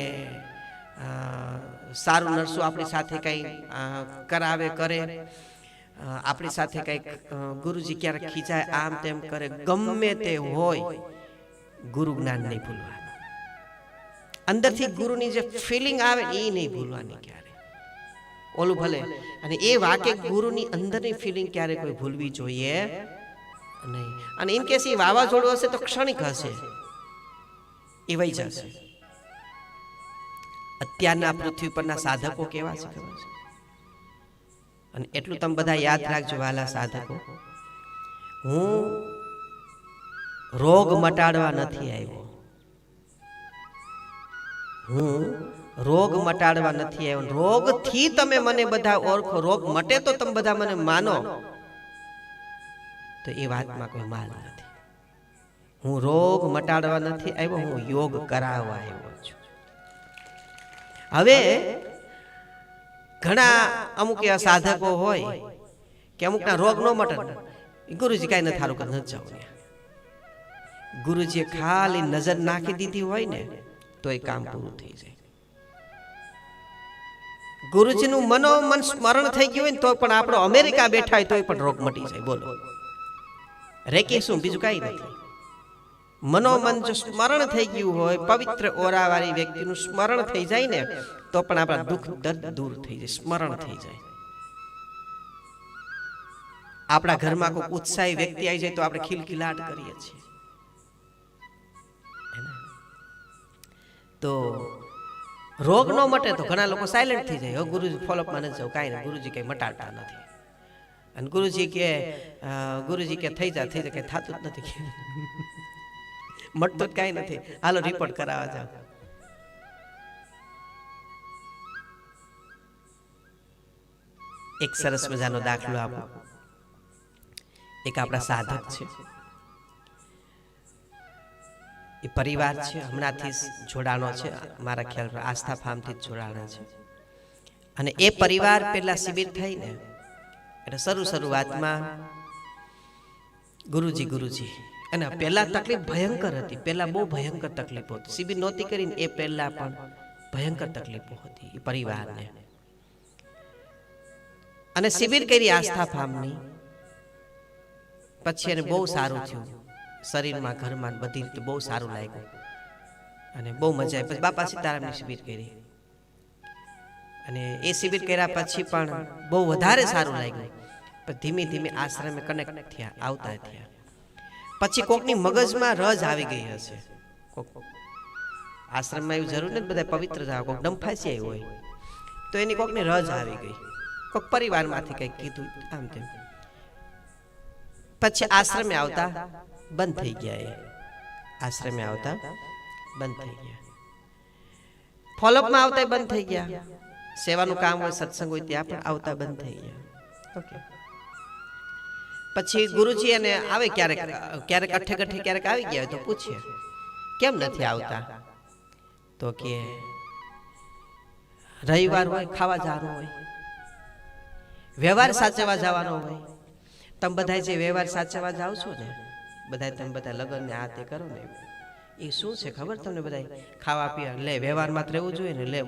A: સારું નરસું આપણી સાથે કંઈ કરાવે, કરે, આપણી સાથે કંઈક ગુરુજી ક્યારેક ખીચાય, આમ તેમ કરે, ગમે તે હોય, ગુરુ જ્ઞાન નહીં ભૂલવાનું. અંદરથી ગુરુની જે ફિલિંગ આવે એ નહીં ભૂલવાની ક્યારે. ઓલું ભલે, અને એ વાકે ગુરુની અંદરની ફિલિંગ ક્યારે કોઈ ભૂલવી જોઈએ નહીં. અને ઇન કેસ એ વાવાઝોડું હશે તો ક્ષણિક હશે, એ વહી જશે. અત્યારના પૃથ્વી પરના સાધકો કેવા છે ખબર છે? અને એટલું તમે બધા યાદ રાખજો વાલા સાધકો, હું રોગ મટાડવા નથી આવ્યો. હું રોગ મટાડવા નથી આવ્યો. રોગથી તમે મને બધા ઓળખો, રોગ મટે તો તમે બધા મને માનો, તો એ વાતમાં કોઈ માલ નથી. હું રોગ મટાડવા નથી આવ્યો, હું યોગ કરાવવા આવ્યો છું. હવે ઘણા અમુક એવા સાધકો હોય કે અમુકના રોગ ન મટે, ગુરુજી કાંઈ નથી સારું કરે, નથી જાવ. ગુરુજીએ ખાલી નજર નાખી દીધી હોય ને તો એ કામ પૂરું થઈ જાય. ગુરુજીનું મનોમન સ્મરણ થઈ ગયું હોય ને તો પણ આપણો અમેરિકા બેઠા હોય તોય પણ રોગ મટી જાય. બોલો, રેકી શું, બીજું કાંઈ નથી. મનોમન જો સ્મરણ થઈ ગયું હોય, પવિત્ર ઓરાવાળી વ્યક્તિનું સ્મરણ થઈ જાય ને તો પણ આપણા દુઃખ દર્દ દૂર થઈ જાય, સ્મરણ થઈ જાય. આપણા ઘરમાં કોઈ ઉત્સાહી વ્યક્તિ આવી જાય તો આપણે ખિલખિલાટ કરીએ છીએ. તો રોગ ન મટે તો ઘણા લોકો સાયલેન્ટ થઈ જાય. ગુરુજી ફોલોઅપમાં નથી જવું, કાંઈ નહીં, ગુરુજી કંઈ મટાડતા નથી. અને ગુરુજી કે થઈ જાય કંઈ થતું જ નથી, મટતું જ કાંઈ નથી, હાલો રિપોર્ટ કરાવવા જાવ. એક સરસ મજાનો દાખલો આપો. એક આપણા સાધક છે, એ પરિવાર છે, હમણાંથી જોડાણો છે, મારા ખ્યાલ આસ્થા ફાર્મથી જ જોડાણા છે. અને એ પરિવાર પેલા શિબિર થઈ ને એટલે શરૂઆતમાં ગુરુજી અને પેલા તકલીફ ભયંકર હતી. પેલા બહુ ભયંકર તકલીફો હતી. શિબિર નહોતી કરીને એ પહેલા પણ ભયંકર તકલીફો હતી એ પરિવારને. અને શિબિર કરી આસ્થા ફાર્મની, પછી એને બહુ સારું થયું, શરીરમાં ઘરમાં બધી રીતે બહુ સારું લાગ્યું અને બહુ મજા આવી. પછી બાપા સીતારામની શિબિર કરી અને એ શિબિર કર્યા પછી પણ બહુ વધારે સારું લાગ્યું. પણ ધીમે ધીમે આશ્રમે કનેક્ટ થયા, આવતા થયા. પછી કોકની મગજમાં રજ આવી ગઈ હશે. કોક આશ્રમમાં એવું જરૂર નથી બધા પવિત્ર થાય, કોક ડંફાસી આવ્યું હોય તો એની કોકની રજ આવી ગઈ, કોક પરિવારમાંથી કંઈક કીધું આમ તેમ. પછી આશ્રમે આવતા બંધ થઈ ગયા. એ આશ્રમે આવતા બંધ થઈ ગયા, ફોલોઅપમાં આવતા બંધ થઈ ગયા. સેવાનું કામ હોય, સત્સંગ હોય ત્યાં પણ આવતા બંધ થઈ ગયા. ઓકે. પછી ગુરુજી એને આવે ક્યારેક અઠે ગઠે ક્યારેક આવી ગયા હોય તો પૂછીએ કેમ નથી આવતા, તો કે રવિવાર હોય, ખાવા જવાનું હોય, વ્યવહાર સાચવવા જવાનો હોય. તમે બધા જે વ્યવહાર સાચવવા જાઓ છો ને, બધા તમે બધા લગ્ન ને આ તે કરો ને, એ શું છે ખબર તમને? બધા ખાવા પીવા લે, વ્યવહાર માત્ર એવું જોઈએ ને, લે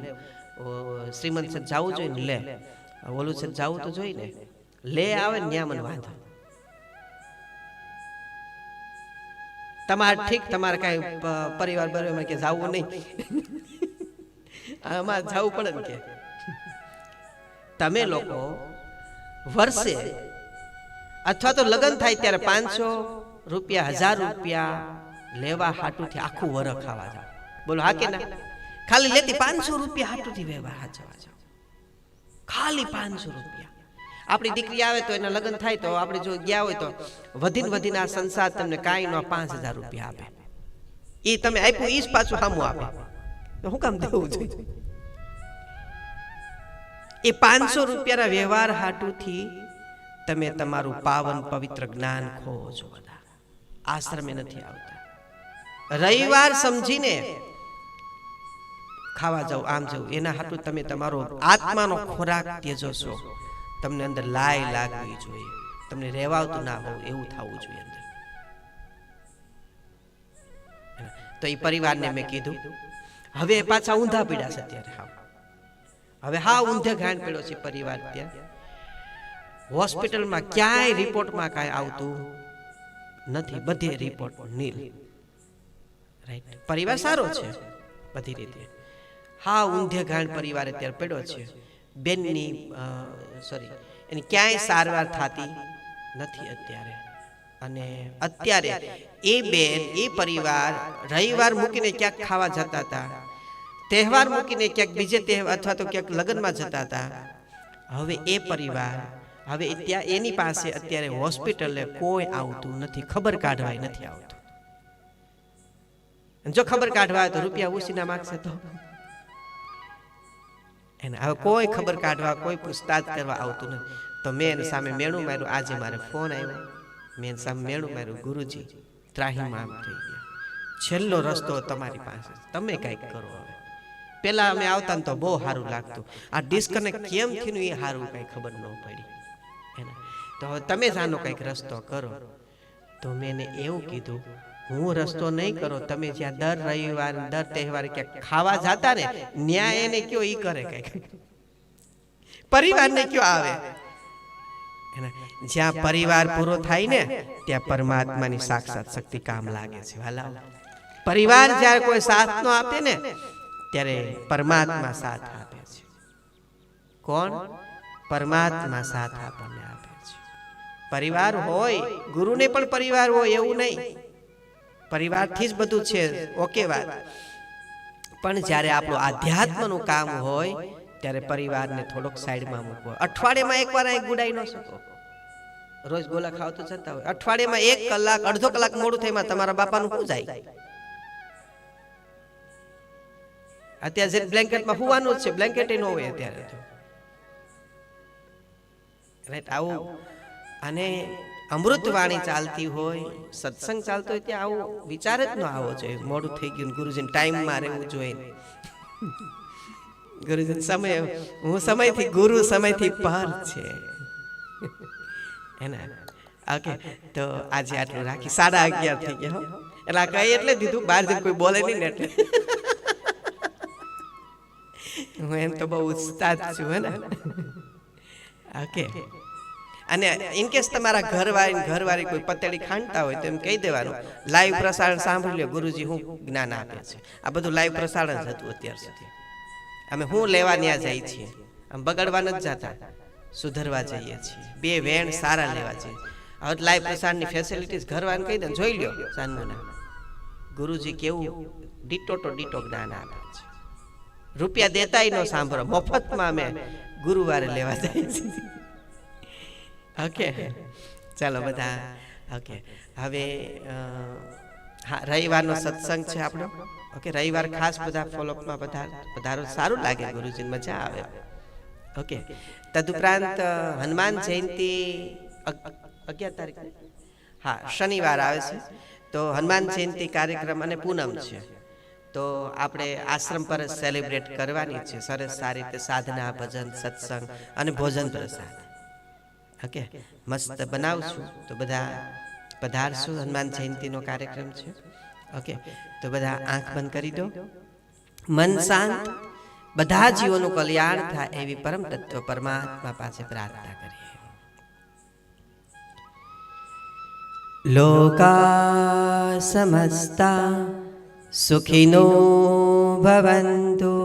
A: શ્રીમંત છે જવું જોઈએ ને, લે ઓલું છે જવું તો જોઈએ ને, લે આવે ને ત્યાં મને વાંધો. તમારે ઠીક, તમારે કઈ પરિવાર બરોબર કે જવું નહીં, અમારે જવું પડે ને. કે તમે લોકો વર્ષે અથવા તો લગ્ન થાય ત્યારે 500 રૂપિયા 1000 રૂપિયા લેવા હાટુથી આખું વરસ ખાવા જાવ. બોલો હા કે ના? ખાલી લેતી 500 રૂપિયા હાટુથી વ્યવહાર હાચવા જાવ, ખાલી 500 રૂપિયા. આપણી દીકરી આવે તો એના લગ્ન થાય તો આપણે જો ગયા હોય તો વધીને આ સંસાર તમને કાંઈ નો 5000 રૂપિયા આપે. એ તમે આપ્યું એ જ પાછું સામું આપે, તો શું કામ દેવું જોઈએ? એ 500 રૂપિયાના વ્યવહાર હાટુથી તમે તમારું પાવન પવિત્ર જ્ઞાન ખો છો. બધા આશ્રમે નથી આવતા. રવિવાર સમજીને ખાવા જાવ, આમ જાવ, એના હાટુ તમે તમારો આત્માનો ખોરાક ત્યજો છો. તમને અંદર લાય લાગવી જોઈએ, તમને રહેવાતું ના હોય એવું થવું જોઈએ અંદર. તો એ પરિવારને મેં કીધું હવે પાછા ઊંધા પીડા છે અત્યારે. હવે ઊંધે ઘાણ પડ્યો છે પરિવાર. ત્યાં હોસ્પિટલમાં ક્યાંય રિપોર્ટમાં કાંઈ આવતું નથી, બધે રિપોર્ટ નીલ. રાઈટ, પરિવાર સારો છે બધી રીતે. ઊંધે ઘાણ પરિવાર અત્યારે પડ્યો છે. બેનની એની ક્યાંય સારવાર થતી નથી અત્યારે. અને અત્યારે એ બેન, એ પરિવાર રવિવાર મૂકીને ક્યાંક ખાવા જતા હતા, તહેવાર મૂકીને ક્યાંક બીજે તહેવાર અથવા તો ક્યાંક લગ્નમાં જતા હતા. હવે એ પરિવાર, હવે ત્યાં એની પાસે અત્યારે હોસ્પિટલે કોઈ આવતું નથી, ખબર કાઢવાય નથી આવતું. જો ખબર કાઢવા તો રૂપિયા ઉછીના માગશે તો એને હવે કોઈ ખબર કાઢવા, કોઈ પૂછતાછ કરવા આવતું નથી. તો મેં એની સામે મેણું માર્યું. આજે મારે ફોન આવ્યો, મેં એની સામે મેણું માર્યું, ગુરુજી ત્રાહીમામ થઈ ગયા, છેલ્લો રસ્તો તમારી પાસે, તમે કંઈક કરો. હવે પેલા અમે આવતા ને તો બહુ સારું લાગતું, આ ડિસ્કનેક્ટ કેમ થયું એ સારું કઈ ખબર ન પડી. તો હવે તમે જ આનો કંઈક રસ્તો કરો. તો મેં એને એવું કીધું, હું રસ્તો નહીં કરો, તમે જ્યાં દર રવિવાર દર તહેવારે ક્યાંક ખાવા જતા ને ન્યાય એને કયો ઈ કરે કંઈક. પરિવારને કયો આવે? જ્યાં પરિવાર પૂરો થાય ને ત્યાં પરમાત્માની સાક્ષાત શક્તિ કામ લાગે છે વાલા. પરિવાર જ્યારે કોઈ સાથ નો આપે ને ત્યારે પરમાત્મા સાથ આપે છે. કોણ? પરમાત્મા સાથ આપણને આપે છે. પરિવાર હોય, ગુરુને પણ પરિવાર હોય એવું નહીં, પરિવારથી જ બધું છે, ઓકે વાત. પણ જ્યારે આપણું આધ્યાત્મનું કામ હોય ત્યારે પરિવારને થોડોક સાઈડમાં મૂકવો. અઠવાડિયામાં એકવાર અહીં ગુડાઈ ન શકો. રોજ ગોલા ખાવ તો જતા હોય, અઠવાડિયામાં 1 કલાક અડધો કલાક મોડું થઈમાં તમારા બાપાનું શું જાય? અત્યારે જે બ્લેન્કેટમાં હુવાનું જ છે, બ્લેન્કેટ ન હોય અત્યારે તો, રાઈટ? આવું અને અમૃત વાણી ચાલતી હોય, સત્સંગ ચાલતો હોય ત્યાં આવું વિચાર જ ન આવો જોઈએ. મોડું થઈ ગયું, ગુરુજીને ટાઈમમાં રહેવું જોઈએ. ગુરુજી સમય, હું સમયથી, ગુરુ સમયથી પર છે એના. ઓકે, તો આજે આટલું રાખી. 11:30 થઈ ગયા. એટલે આ કઈ એટલે દીધું, બહાર જઈને કોઈ બોલે નહીં ને એટલે. હું એમ તો બહુ ઉસ્તાદ છું હે ને. ઓકે, અને ઇન કેસ તમારા ઘરવાળી કોઈ પતેડી ખાંડતા હોય તો એમ કહી દેવાનું, લાઈવ પ્રસારણ સાંભળી લો, ગુરુજી હું જ્ઞાન આપે છે. આ બધું લાઈવ પ્રસારણ જ હતું અત્યાર સુધી. અમે હું લેવા ત્યાં જઈએ છીએ, આમ બગડવા નથી જતા, સુધરવા જઈએ છીએ. 2 વેણ સારા લેવા જઈએ. હવે લાઈવ પ્રસારણની ફેસિલિટીઝ ઘરવાળાને કહી દે, જોઈ લો સાનમુના, ગુરુજી કેવું ડીટો તો ડીટો જ્ઞાન આપે છે. રૂપિયા દેતાય ન સાંભળો, મફતમાં અમે ગુરુવારે લેવા જઈએ છીએ. ઓકે, ચાલો બધા. ઓકે, હવે હા, રવિવારનો સત્સંગ છે આપણો. ઓકે, રવિવાર ખાસ બધા ફોલોઅપમાં પધારો, સારું લાગે, ગુરુજીને મજા આવે. ઓકે, તદુપરાંત હનુમાન જયંતિ 11 તારીખ, હા શનિવાર આવે છે, તો હનુમાન જયંતિ કાર્યક્રમ અને પૂનમ છે, તો આપણે આશ્રમ પર સેલિબ્રેટ કરવાની છે. સરસ સારી રીતે સાધના, ભજન, સત્સંગ અને ભોજન પ્રસાદ. ઓકે, મસ્ત બનાવશું, તો બધા પધારશું. હનુમાન જયંતિનો કાર્યક્રમ છે. ઓકે, તો બધા આંખ બંધ કરી દો, મન શાંત, બધા જીવોનું કલ્યાણ થાય એવી પરમ તત્વ પરમાત્મા પાસે પ્રાર્થના કરીએ. લોકા સમસ્તા સુખિનો ભવન્તુ.